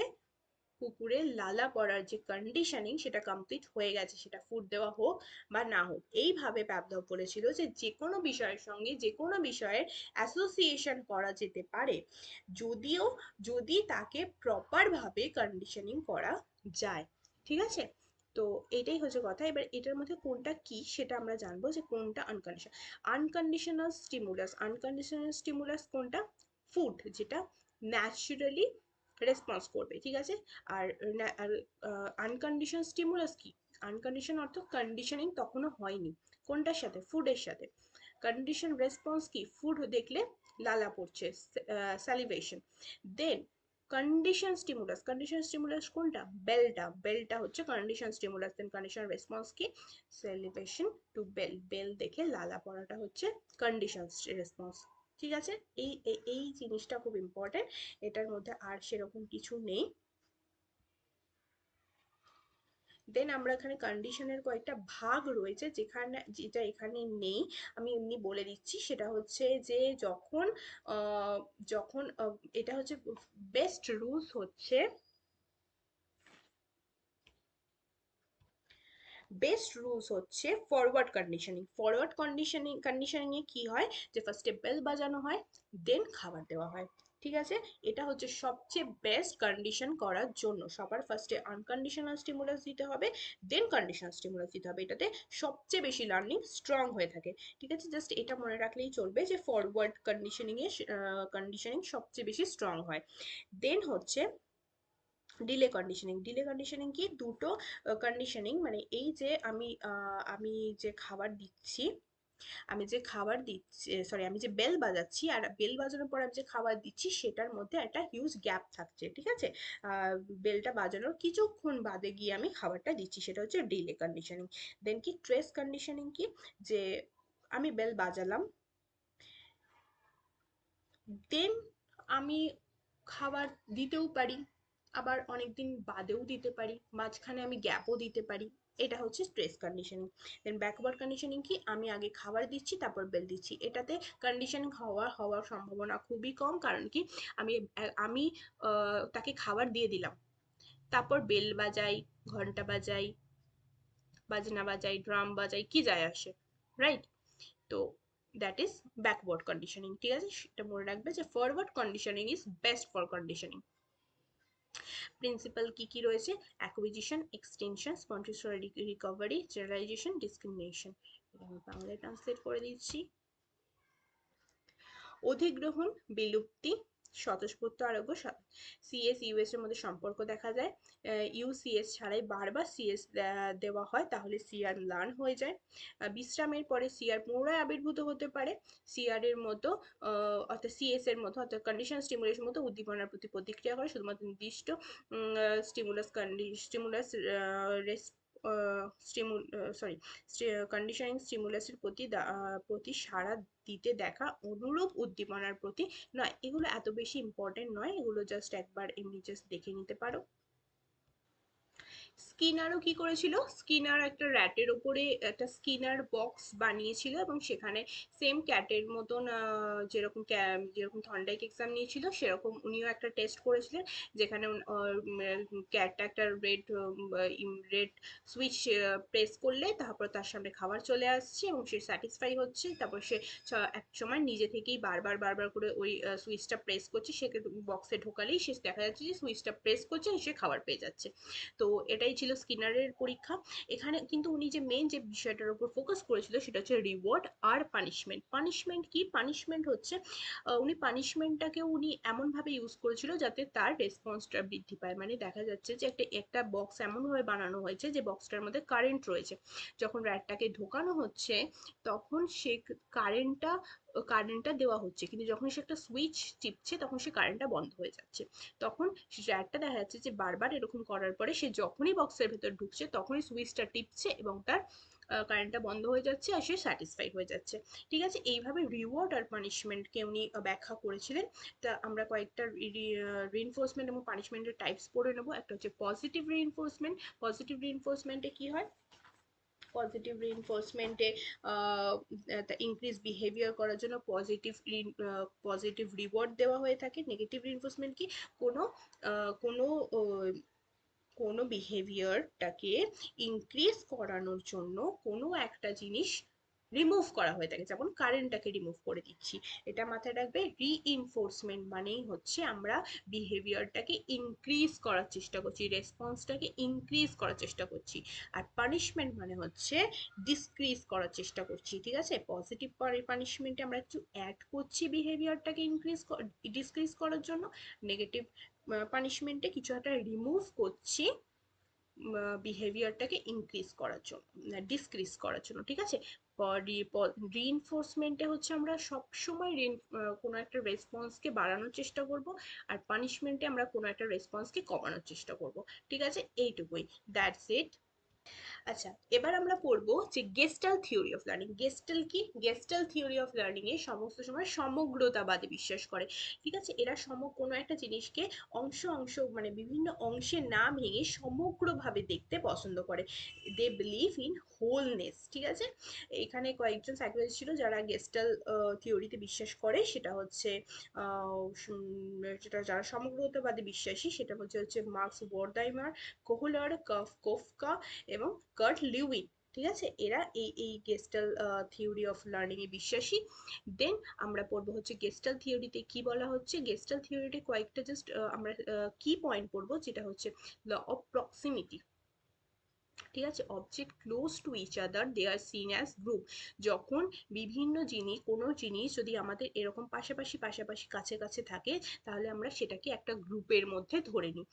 কুকুরের লালা পড়ার যে কন্ডিশনিং সেটা কমপ্লিট হয়ে গেছে, সেটা ফুড দেওয়া হোক বা না হোক। এইভাবে প্যাভলভ বলেছিল যে যে কোনো বিষয়ের সঙ্গে যে কোনো বিষয়ের অ্যাসোসিয়েশন করা যেতে পারে, যদিও যদি তাকে প্রপার ভাবে কন্ডিশনিং করা যায়, ঠিক আছে? তো এটাই হচ্ছে কথা। এবার এটার মধ্যে কোনটা কি সেটা আমরা জানবো, যে কোনটা আনকন্ডিশনাল স্টিমুলাস কোনটা, ফুড যেটা ন্যাচারালি রেসপন্স করবে, ঠিক আছে। আর আনকন্ডিশন স্টিমুলাস কি? আনকন্ডিশন অর্থ কন্ডিশনিং তখনও হয়নি, কোনটার সাথে? ফুডের সাথে। কন্ডিশন রেসপন্স কি? ফুড দেখলে লালা পড়ছে, স্যালিভেশন। দেন কন্ডিশন স্টিমুলাস কোনটা? বেলটা, বেলটা হচ্ছে কন্ডিশন স্টিমুলাস। দেন কন্ডিশন রেসপন্স কি? স্যালিভেশন টু বেল, বেল দেখে লালা পড়াটা হচ্ছে কন্ডিশন রেসপন্স, ঠিক আছে। এই জিনিসটা খুব ইম্পর্টেন্ট, এটার মধ্যে আর সেরকম কিছু নেই। দেন আমরা এখানে কন্ডিশনের কয়েকটা ভাগ রয়েছে যেখানে, যেটা এখানে নেই, আমি এমনি বলে দিচ্ছি। সেটা হচ্ছে যে যখন যখন এটা হচ্ছে বেস্ট রুলস হচ্ছে, বেস্ট রুলস হচ্ছে ফরওয়ার্ড কন্ডিশনিং। ফরওয়ার্ড কন্ডিশনিং এ কি হয়, যে ফার্স্টে বেল বাজানো হয়, দেন খাবার দেওয়া হয়, ঠিক আছে। এটা হচ্ছে সবচেয়ে বেস্ট কন্ডিশন করার জন্য। সবার ফার্স্টে আনকন্ডিশনাল স্টিমুলাস দিতে হবে, দেন কন্ডিশনাল স্টিমুলাস দিতে হবে, এটাতে সবচেয়ে বেশি লার্নিং স্ট্রং হয়ে থাকে, ঠিক আছে। জাস্ট এটা মনে রাখলেই চলবে যে ফরওয়ার্ড কন্ডিশনিং এ কন্ডিশনিং সবচেয়ে বেশি স্ট্রং হয়। দেন হচ্ছে ডিলে কন্ডিশনিং। ডিলে কন্ডিশনিং কি? দুটো কন্ডিশনিং, মানে এই যে আমি যে খাবার দিচ্ছি, আমি যে খাবার দিচ্ছি, সরি, আমি যে বেল বাজাচ্ছি আর বেল বাজানোর পর আমি যে খাবার দিচ্ছি, সেটার মধ্যে একটা হিউজ গ্যাপ থাকছে, ঠিক আছে। বেলটা বাজানোর কিছুক্ষণ বাদে গিয়ে আমি খাবারটা দিচ্ছি, সেটা হচ্ছে ডিলে কন্ডিশনিং। দেন কি ট্রেস কন্ডিশনিং কি? যে আমি বেল বাজালাম, দেন আমি খাবার দিতেও পারি, আবার অনেকদিন বাদেও দিতে পারি, মাঝখানে আমি গ্যাপও দিতে পারি, এটা হচ্ছে স্ট্রেস কন্ডিশনিং। দেন ব্যাকওয়ার্ড কন্ডিশনিং কি? আমি আগে খাবার দিচ্ছি তারপর বেল দিচ্ছি, এটাতে কন্ডিশনিং হওয়ার সম্ভাবনা খুবই কম। কারণ কি? আমি আমি তাকে খাবার দিয়ে দিলাম, তারপর বেল বাজাই, ঘন্টা বাজাই, বাজনা বাজাই, ড্রাম বাজাই, কি যায় আসে, রাইট? তো দ্যাট ইজ ব্যাকওয়ার্ড কন্ডিশনিং, ঠিক আছে। সেটা মনে রাখবে যে forward conditioning is best for conditioning. Principle কি কি রয়েছে? Acquisition, extension, spontaneous recovery, generalisation, discrimination. এটা আমি বাংলায় ট্রান্সলেট করে দিচ্ছি। অধিগ্রহণ, বিলুপ্তি, স্বতঃস্ফূর্ত আরোগ্য, সিএস ইউএস এর মধ্যে সম্পর্ক দেখা যায়। ইউসিএস ছাড়াই বারবার সিএস দেওয়া হয়, তাহলে সিআর ম্লান হয়ে যায়। বিশ্রামের পরে সিআর পুনরায় আবির্ভূত হতে পারে। সিআর এর মতো অর্থাৎ সিএস এর মতো, অর্থাৎ কন্ডিশন স্টিমুলেশন মতো উদ্দীপনার প্রতি প্রতিক্রিয়া করে শুধুমাত্র নির্দিষ্ট স্টিমুলাস সরি কন্ডিশনিং স্টিমুলাসের প্রতি সাড়া দিতে দেখা অনুরূপ উদ্দীপনার প্রতি নয়। এগুলো এত বেশি ইম্পর্টেন্ট নয়, এগুলো জাস্ট একবার এমনি জাস্ট দেখে নিতে পারো। স্কিনারও কি করেছিল? স্কিনার একটা র্যাটের ওপরে একটা স্কিনার বক্স বানিয়েছিল এবং সেখানে সেম ক্যাটের মতন যেরকম থর্নডাইক এক্সাম নিয়েছিল সেরকম উনিও একটা টেস্ট করেছিলেন, যেখানে ক্যাটটা একটা রেড সুইচ প্রেস করলে তারপর তার সামনে খাবার চলে আসছে এবং সে স্যাটিসফাই হচ্ছে। তারপর সে এক সময় নিজে থেকেই বারবার বারবার করে ওই সুইচটা প্রেস করছে, সে বক্সে ঢোকালেই সে দেখা যাচ্ছে যে সুইচটা প্রেস করছে, সে খাবার পেয়ে যাচ্ছে। তো এটাই ছিল স্কিনারের পরীক্ষা। এখানে কিন্তু উনি যে মেন যে বিষয়টার উপর ফোকাস করেছিল সেটা হচ্ছে রিওয়ার্ড আর পানিশমেন্ট। পানিশমেন্ট কি? পানিশমেন্ট হচ্ছে উনি পানিশমেন্টটাকে উনি এমনভাবে ইউজ করেছিল যাতে তার রেসপন্সটা বৃদ্ধি পায়। মানে দেখা যাচ্ছে যে একটা বক্স এমনভাবে বানানো হয়েছে যে বক্সটার মধ্যে কারেন্ট রয়েছে, যখন র্যাটটাকে ঢোকানো হচ্ছে তখন সে কারেন্টটা কারেন্টটা দেওয়া হচ্ছে, কিন্তু যখন সে একটা সুইচ টিপছে তখন সে কারেন্টটা বন্ধ হয়ে যাচ্ছে। তখন র্যাটটা দেখা যাচ্ছে যে বারবার এরকম করার পরে সে যখনই বক্সের ভেতর ঢুকছে তখনই সুইচটা টিপছে এবং তার কারেন্টটা বন্ধ হয়ে যাচ্ছে আর সে স্যাটিসফাই হয়ে যাচ্ছে, ঠিক আছে। এইভাবে রিওয়ার্ড আর পানিশমেন্টকে উনি ব্যাখ্যা করেছিলেন। তা আমরা কয়েকটা রিইনফোর্সমেন্ট এবং পানিশমেন্টের টাইপস পড়ে নেবো। একটা হচ্ছে পজিটিভ রিইনফোর্সমেন্ট। পজিটিভ রিইনফোর্সমেন্টে কি হয়? পজিটিভ রিইনফোর্সমেন্টে ইনক্রিজ বিহেভিয়ার করার জন্য পজিটিভ রিওয়ার্ড দেওয়া হয়ে থাকে। নেগেটিভ রিইনফোর্সমেন্ট কি? কোনো কোনো কোনো বিহেভিয়ারটাকে ইনক্রিজ করানোর জন্য কোনো একটা জিনিস রিমুভ করা হয়ে থাকে, যেমন কারেন্টটাকে রিমুভ করে দিচ্ছি। এটা মাথায় রাখবে। রিইনফোর্সমেন্ট মানেই হচ্ছে আমরা বিহেভিয়ারটাকে ইনক্রিজ করার চেষ্টা করছি, রেসপন্সটাকে ইনক্রিজ করার চেষ্টা করছি। আর পানিশমেন্ট মানে হচ্ছে ডিসক্রিজ করার চেষ্টা করছি, ঠিক আছে? পজিটিভ পানিশমেন্টে আমরা একটু অ্যাড করছি বিহেভিয়ারটাকে ডিসক্রিজ করার জন্য, নেগেটিভ পানিশমেন্টে কিছু একটা রিমুভ করছি বিহেভিয়ারটাকে ইনক্রিজ করার জন্য, ডিসক্রিজ করার জন্য, ঠিক আছে? রিইনফোর্সমেন্টে হচ্ছে আমরা সবসময় কোনো একটা রেসপন্সকে বাড়ানোর চেষ্টা করব, আর পানিশমেন্টে আমরা কোনো একটা রেসপন্সকে কমানোর চেষ্টা করব, ঠিক আছে? এইটুকুই, দ্যাটস ইট। আচ্ছা, এবার আমরা পড়বো যে Gestalt theory of learning. Gestalt কি? গেস্টাল থিওরি অফ লার্নিং এ সমস্ত সময় সমগ্রতাবাদে বিশ্বাস করে, ঠিক আছে? এরা কোনো একটা জিনিসকে অংশ অংশ মানে বিভিন্ন অংশে না ভেঙে সমগ্রভাবে দেখতে পছন্দ করে। দে বিলিভ ইন হোলনেস, ঠিক আছে? এখানে কয়েকজন সাইকোলজিস্ট ছিল যারা গেস্টাল থিওরিতে বিশ্বাস করে, সেটা হচ্ছে যেটা যারা সমগ্রতাবাদে বিশ্বাসী সেটা হচ্ছে মার্কস ওয়ার্ডহাইমার, কোহলার, কোফকা এবং কার্ট লিউইন, ঠিক আছে? এরা এই গেস্টাল থিওরি অফ লার্নিং এ বিশ্বাসী। দেন আমরা পড়বো হচ্ছে গেস্টাল থিওরিতে কি বলা হচ্ছে। গেস্টাল থিওরিতে কয়েকটা জাস্ট আমরা কি পয়েন্ট পড়বো, যেটা হচ্ছে ল অফ প্রক্সিমিটি, ঠিক আছে? Object close to each other they are seen as group. যখন বিভিন্ন জিনিস, কোনো জিনিস যদি আমাদের এরকম পাশাপাশি পাশাপাশি কাছে কাছে থাকে, তাহলে আমরা সেটাকে একটা গ্রুপের মধ্যে ধরে নিই।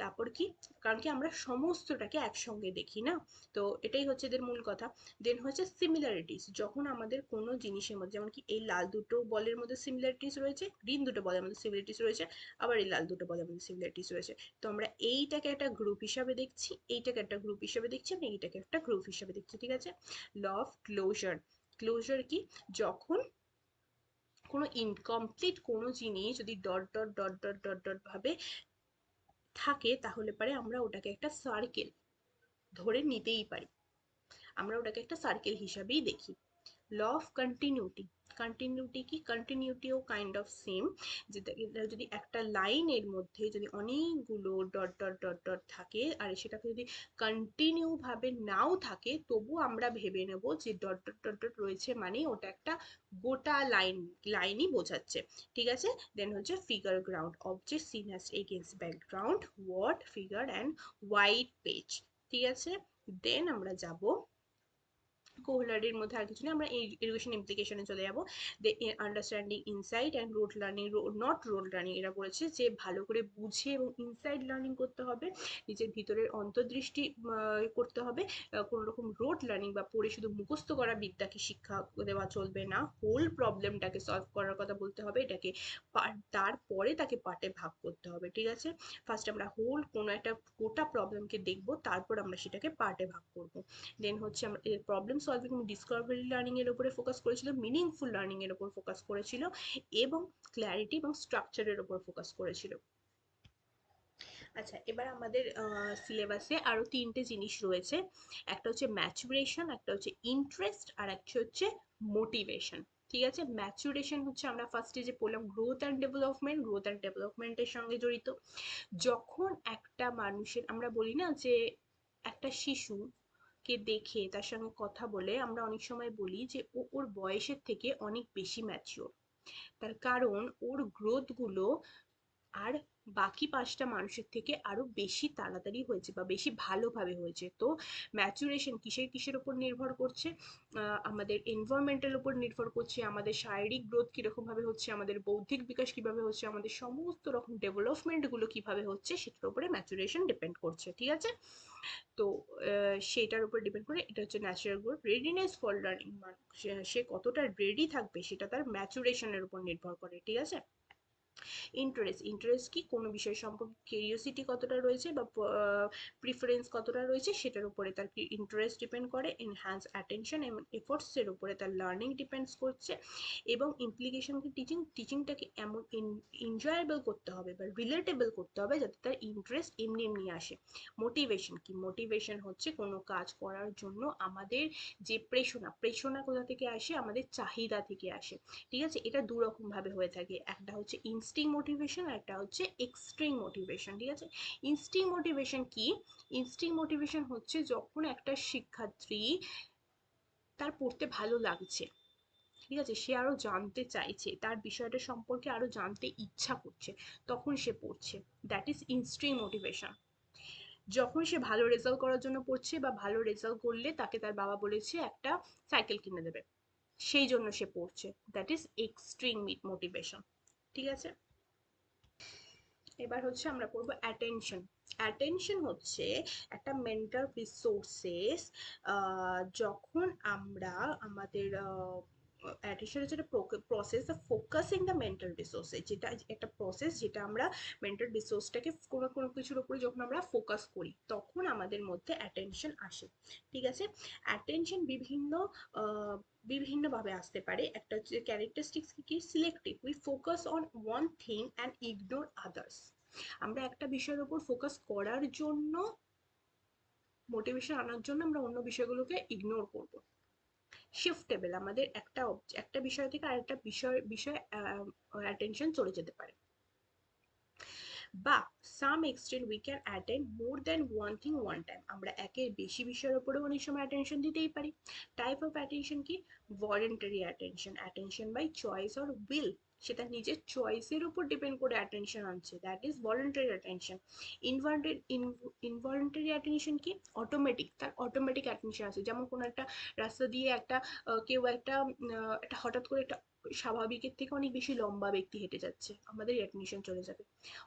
তারপর কি, কারণ কি আমরা সমস্তটাকে একসঙ্গে দেখি না, তো এটাই হচ্ছে এদের মূল কথা। দেন হচ্ছে সিমিলারিটিস, যখন আমাদের কোনো জিনিসের মধ্যে, যেমন কি এই লাল দুটো বলের মধ্যে সিমিলারিটিস রয়েছে, গ্রিন দুটো বলের মধ্যে সিমিলারিটিস রয়েছে, আবার এই লাল দুটো বলের মধ্যে সিমিলারিটিস রয়েছে, তো আমরা এইটাকে একটা গ্রুপ হিসাবে দেখছি, এইটাকে একটা গ্রুপ হিসাবে দেখছি, আমরা এইটাকে একটা গ্রুপ হিসাবে দেখছি, ঠিক আছে? Law of closure. ক্লোজার কি, যখন কোনো ইনকমপ্লিট কোনো জিনিস যদি dot dot dot dot dot dot ভাবে থাকে, তাহলে পরে আমরা ওটাকে একটা সার্কেল ধরে নিতেই পারি, আমরা ওটাকে একটা সার্কেল হিসাবেই দেখি। Law of continuity. কন্টিনিউটি কি, কন্টিনিউটিও কাইন্ড অফ সেম, যেটা যদি একটা লাইনের মধ্যে যদি অনেকগুলো ডট ডট ডট ডট থাকে আর সেটাকে যদি কন্টিনিউ ভাবে নাও থাকে, তবু আমরা ভেবে নেব যে ডট ডট ডট ডট রয়েছে মানে ওটা একটা গোটা লাইনই বোঝাচ্ছে, ঠিক আছে? দেন হচ্ছে figure ground, object seen as against background, word, figure and white page, ঠিক আছে? দেন আমরা যাব কোহলারের মধ্যে আর কিছু নেই, আমরা এই এডুকেশন ইমপ্লিকেশনে চলে যাব। They understanding insight and rote learning, not rote learning, এরা বলেছে যে ভালো করে বুঝে এবং ইনসাইড লার্নিং করতে হবে, নিজের ভিতরের অন্তর্দৃষ্টি করতে হবে। কোনো রকম রোড লার্নিং বা পড়ে শুধু মুখস্থ করা বিদ্যাকে শিক্ষা দেওয়া চলবে না, হোল প্রবলেমটাকে সলভ করার কথা বলতে হবে, এটাকে তারপরে তাকে পার্টে ভাগ করতে হবে, ঠিক আছে? ফার্স্ট আমরা হোল কোনো একটা গোটা প্রবলেমকে দেখবো, তারপর আমরা সেটাকে পার্টে ভাগ করব। দেন হচ্ছে আমরা প্রবলেম সলভিং এবং ডিসকভারি লার্নিং এর উপরে ফোকাস করেছিল, মিনিংফুল লার্নিং এর উপর ফোকাস করেছিল, এবং ক্ল্যারিটি এবং স্ট্রাকচারের উপর ফোকাস করেছিল। আচ্ছা, এবার আমাদের সিলেবাসে আরো তিনটে জিনিস রয়েছে, একটা হচ্ছে ম্যাচুরেশন, একটা হচ্ছে ইন্টারেস্ট, আর একটা হচ্ছে মোটিভেশন, ঠিক আছে? ম্যাচুরেশন হচ্ছে আমরা ফার্স্টে যে বললাম growth and development, growth and ডেভেলপমেন্টের সঙ্গে জড়িত। যখন একটা মানুষের, আমরা বলি না যে একটা শিশু কে দেখে তার সঙ্গে কথা বলে আমরা অনেক সময় বলি যে ও ওর বয়সের থেকে অনেক বেশি ম্যাচিওর, তার কারণ ওর গ্রোথ গুলো আর বাকি পাঁচটা মানুষের থেকে আরো বেশি তাড়াতাড়ি হয়েছে বা বেশি ভালোভাবে হয়েছে। তো ম্যাচুরেশন কিসের কিসের উপর নির্ভর করছে? আমাদের এনভায়রনমেন্টের উপর নির্ভর করছে, আমাদের শারীরিক গ্রোথ কিরকম ভাবে হচ্ছে, আমাদের বৌদ্ধিক বিকাশ কিভাবে হচ্ছে, আমাদের সমস্ত রকম ডেভেলপমেন্ট গুলো কিভাবে হচ্ছে, সেটার উপরে ম্যাচুরেশন ডিপেন্ড করছে, ঠিক আছে? তো সেটার উপর ডিপেন্ড করে এটা হচ্ছে natural growth. Readiness for learning, সে কতটা রেডি থাকবে সেটা তার ম্যাচুরেশনের উপর নির্ভর করে, ঠিক আছে? ইন্টারেস্ট, ইন্টারেস্ট কি, কোনো বিষয় সম্পর্কে কিউরিওসিটি কতটা রয়েছে বা প্রিফারেন্স কতটা রয়েছে সেটার উপরে তার ইন্টারেস্ট ডিপেন্ড করে। এনহ্যান্স অ্যাটেনশন এবং এফোর্টসের উপরে তার লার্নিং ডিপেন্ডস করছে। এবং ইমপ্লিকেশন কি, টিচিংটাকে এমন এনজয়েবল করতে হবে বা রিলেটেবল করতে হবে যাতে তার ইন্টারেস্ট এমনি এমনি আসে। মোটিভেশন কি, মোটিভেশন হচ্ছে কোনো কাজ করার জন্য আমাদের যে প্রেরণা, প্রেরণা কোথা থেকে আসে, আমাদের চাহিদা থেকে আসে, ঠিক আছে? এটা দু রকম ভাবে হয়ে থাকে, একটা হচ্ছে ইনস্টিং মোটিভেশন আর একটা হচ্ছে এক্সট্রিম মোটিভেশন, ঠিক আছে? ইনস্টিং মোটিভেশন কি, ইনস্টিং মোটিভেশন হচ্ছে যখন একটা শিক্ষার্থী তার পড়তে ভালো লাগছে, ঠিক আছে, সে আরো জানতে চাইছে, তার বিষয়টা সম্পর্কে আরো জানতে ইচ্ছা করছে, তখন সে পড়ছে। That is intrinsic motivation. যখন সে ভালো রেজাল্ট করার জন্য পড়ছে, বা ভালো রেজাল্ট করলে তাকে তার বাবা বলেছে একটা সাইকেল কিনে দেবে, সেই জন্য সে পড়ছে, দ্যাট ইজ এক্সট্রিম মোটিভেশন। ঠিক আছে, এবার হচ্ছে আমরা পড়বো অ্যাটেনশন। অ্যাটেনশন হচ্ছে একটা মেন্টাল রিসোর্সেস। যখন আমরা আমাদের অ্যাটেনশন হচ্ছে একটা process of focusing the mental resources, যেটা একটা প্রসেস যেটা আমরা মেন্টাল রিসোর্সটাকে কোনো কোনো কিছুর উপরে যখন আমরা ফোকাস করি তখন আমাদের মধ্যে অ্যাটেনশন আসে। ঠিক আছে, অ্যাটেনশন বিভিন্নভাবে আসতে পারে। একটা হচ্ছে ক্যারেক্টারিস্টিক্স কি, selective, we focus on one thing and ignore others. আমরা একটা বিষয়ের উপর ফোকাস করার জন্য, মোটিভেশন আনার জন্য আমরা অন্য বিষয়গুলোকে ইগনোর করব। শিফটেবল, আমাদের একটা বিষয় থেকে আরেকটা বিষয়ে অ্যাটেনশন চলে যেতে পারে। বা some extent we can attend more than one thing one time, আমরা একের বেশি বিষয়ের উপরে অনেক সময় অ্যাটেনশন দিতেই পারি। টাইপ অফ অ্যাটেনশন কি, voluntary attention, attention by choice or will, সেটা নিজের চয়েসের উপর ডিপেন্ড করে অ্যাটেনশন আনছে, that is voluntary attention. Involuntary attention কি, অটোমেটিক, তার অটোমেটিক অ্যাটেনশন আছে। যেমন কোনো একটা রাস্তা দিয়ে একটা কেউ একটা হঠাৎ করে একটা স্বাভাবিকের থেকে অনেক বেশি লম্বা ব্যক্তি হেঁটে যাচ্ছে, আমাদের অ্যাটেনশন চলে যাবে।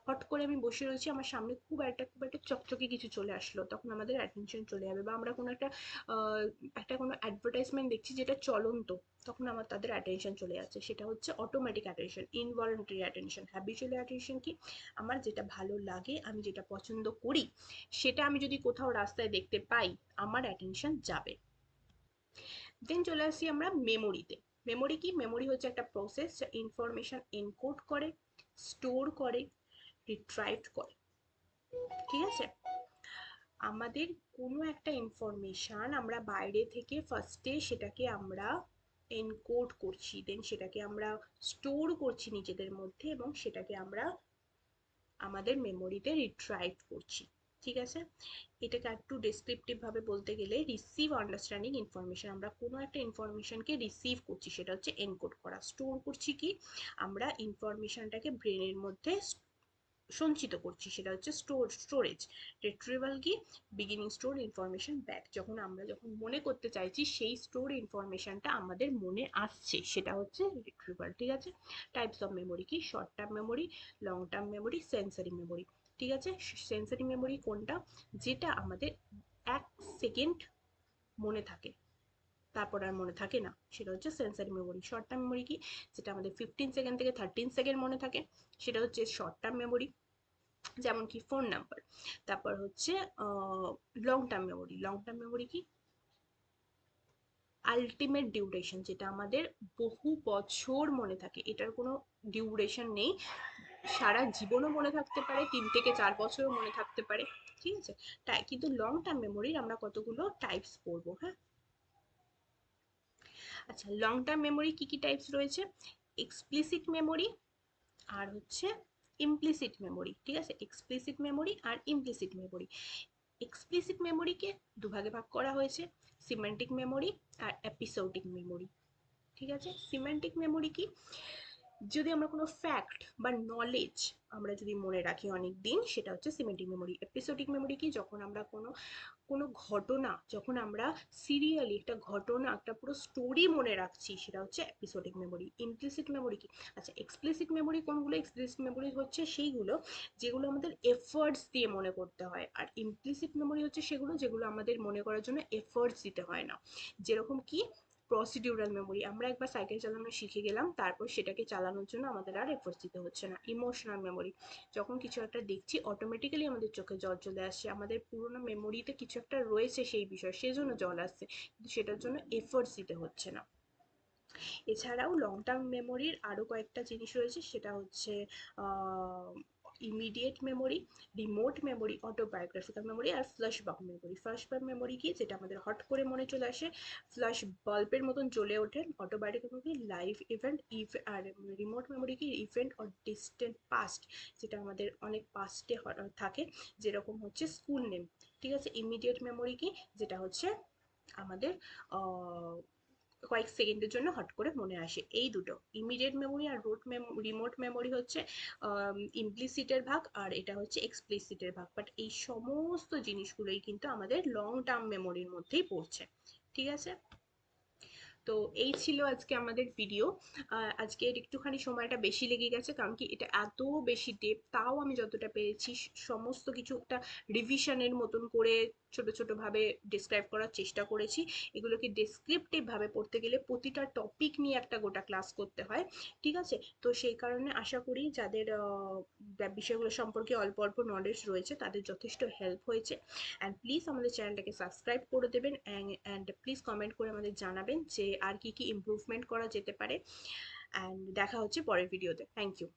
হট করে আমি বসে রয়েছি, আমার সামনে খুব একটা চকচকে কিছু চলে আসলো, তখন আমাদের অ্যাটেনশন চলে যাবে। বা আমরা কোনো একটা কোনো অ্যাডভার্টাইজমেন্ট দেখছি যেটা চলন্ত, তখন আমার তাদের অ্যাটেনশন চলে যাচ্ছে, সেটা হচ্ছে automatic attention. Involuntary attention, habitual attention কি, আমার যেটা ভালো লাগে, আমি যেটা পছন্দ করি, সেটা আমি যদি কোথাও রাস্তায় দেখতে পাই, আমার অ্যাটেনশন যাবে। দেন চলে আসি আমরা মেমোরিতে। মেমোরি কি, মেমোরি হচ্ছে একটা প্রসেস যা ইনফরমেশন এনকোড করে, স্টোর করে, রিট্রাইভ করে। ঠিক আছে, আমাদের কোনো একটা ইনফরমেশন আমরা বাইরে থেকে ফার্স্টে সেটাকে আমরা এনকোড করছি, দেন সেটাকে আমরা স্টোর করছি নিজেদের মধ্যে, এবং সেটাকে আমরা আমাদের মেমোরিতে রিট্রাইভ করছি। ঠিক আছে, এটাকে একটু ডেসক্রিপটিভ ভাবে বলতে গেলে রিসিভ আন্ডারস্ট্যান্ডিং ইনফরমেশন, আমরা কোনো একটা ইনফরমেশনকে রিসিভ করছি, সেটা হচ্ছে এনকোড করা। স্টোর করছি কি, আমরা ইনফরমেশনটাকে ব্রেনের মধ্যে সঞ্চিত করছি, সেটা হচ্ছে স্টোরেজ। রিট্রিভাল কি, বিগিনিং স্টোর ইনফরমেশন ব্যাক, যখন মনে করতে চাইছি সেই স্টোর ইনফরমেশনটা আমাদের মনে আসছে, সেটা হচ্ছে রিট্রিভাল। ঠিক আছে, টাইপস অফ মেমোরি কি, short term memory, long term memory, sensory memory. ঠিক আছে, সেন্সরি মেমোরি কোনটা, যেটা আমাদের 1 সেকেন্ড মনে থাকে, তারপর আর মনে থাকে না, সেটা হচ্ছে sensory memory. Short term memory কি, যেটা আমাদের 15 সেকেন্ড থেকে 13 সেকেন্ড মনে থাকে, সেটা হচ্ছে শর্ট টার্ম মেমোরি, যেমন কি ফোন নাম্বার। তারপর হচ্ছে long term memory. Long term memory কি, আলটিমেট ডিউরেশন, যেটা আমাদের বহু বছর মনে থাকে, এটার কোনো ডিউরেশন নেই, সারা জীবনও মনে থাকতে পারে, 3 থেকে 4 বছরও মনে থাকতে পারে। ঠিক আছে, তাই কিন্তু লং টার্ম মেমোরির আমরা কতগুলো টাইপস পড়বো। হ্যাঁ, আচ্ছা, লং টার্ম মেমোরি কি কি টাইপস রয়েছে, এক্সপ্লিসিট মেমোরি আর হচ্ছে ইমপ্লিসিট মেমোরি। ঠিক আছে, এক্সপ্লিসিট মেমোরি আর ইমপ্লিসিট মেমোরি। এক্সপ্লিসিট মেমোরিকে দুভাগে ভাগ করা হয়েছে, সিমেন্টিক মেমোরি আর এপিসোডিক মেমোরি। ঠিক আছে, সিমেন্টিক মেমোরি কি, যদি আমরা কোনো ফ্যাক্ট বা নলেজ আমরা যদি মনে রাখি অনেক দিন, সেটা হচ্ছে সিমেন্টিক মেমোরি। এপিসোডিক মেমোরি কি, যখন আমরা কোনো কোনো ঘটনা, যখন আমরা সিরিয়ালি একটা ঘটনা, একটা পুরো স্টোরি মনে রাখছি, সেটা হচ্ছে এপিসোডিক মেমোরি। ইমপ্লিসিট মেমোরি কি, আচ্ছা, এক্সপ্লিসিট মেমোরি কোনগুলো, এক্সপ্লিসিট মেমোরি হচ্ছে সেইগুলো যেগুলো আমাদের এফর্টস দিয়ে মনে করতে হয়, আর ইমপ্লিসিট মেমোরি হচ্ছে সেগুলো যেগুলো আমাদের মনে করার জন্য এফর্টস দিতে হয় না। যেরকম কি, প্রসিডিউরাল মেমোরি, আমরা একবার সাইকেল চালানো শিখে গেলাম, তারপর সেটাকে চালানোর জন্য আমাদের আর এফোর্টস দিতে হচ্ছে না। ইমোশনাল মেমোরি, যখন কিছু একটা দেখছি অটোমেটিক্যালি আমাদের চোখে জল চলে আসছে, আমাদের পুরোনো মেমোরিতে কিছু একটা রয়েছে সেই বিষয়, সেজন্য জল আসছে, কিন্তু সেটার জন্য এফোর্টস দিতে হচ্ছে না। এছাড়াও লং টার্ম মেমোরির আরও কয়েকটা জিনিস রয়েছে, সেটা হচ্ছে immediate memory, remote memory, autobiographical memory আর ফ্ল্যাশব্যাক মেমোরি। ফ্ল্যাশব্যাক মেমোরি কি, যেটা আমাদের হট করে মনে চলে আসে, ফ্ল্যাশ বাল্বের মতন জ্বলে ওঠে। অটোবায়োগ্রাফিক্যাল মেমোরি লাইভ ইভেন্ট, আর রিমোট মেমোরি কি, ইভেন্ট অর ডিস্টেন্ট পাস্ট, যেটা আমাদের অনেক পাস্টে থাকে, যেরকম হচ্ছে স্কুল নেম। ঠিক আছে, ইমিডিয়েট মেমোরি কি, যেটা হচ্ছে আমাদের কয়েক সেকেন্ডের জন্য হট করে মনে আসে। এই দুটো ইমিডিয়েট মেমোরি আর রিমোট মেমোরি হচ্ছে ইমপ্লিসিটের ভাগ, আর এটা হচ্ছে এক্সপ্লিসিটের ভাগ। বাট এই সমস্ত জিনিসগুলোই কিন্তু আমাদের লং টার্ম মেমোরির মধ্যেই পড়ছে। ঠিক আছে, তো এই ছিল আজকে আমাদের ভিডিও। আজকে একটুখানি সময়টা বেশি লেগে গেছে, কারণ কি এটা এত বেশি ডেপ, তাও আমি যতটা পেরেছি সমস্ত কিছু একটা রিভিশনের মতন করে ছোট ছোট ভাবে ডিসক্রাইব করার চেষ্টা করেছি। এগুলোকে ডেসক্রিপটিভ ভাবে পড়তে গেলে প্রতিটা টপিক নিয়ে একটা গোটা ক্লাস করতে হয়। ঠিক আছে, তো সেই কারণে আশা করি যাদের বিষয়গুলো সম্পর্কে অল্প অল্প নলেজ রয়েছে তাদের যথেষ্ট হেল্প হয়েছে। অ্যান্ড প্লিজ আমাদের চ্যানেলটাকে সাবস্ক্রাইব করে দেবেন, অ্যান্ড প্লিজ কমেন্ট করে আমাদের জানাবেন যে আর কি কি ইমপ্রুভমেন্ট করা যেতে পারে। অ্যান্ড দেখা হচ্ছে পরের ভিডিওতে। Thank you.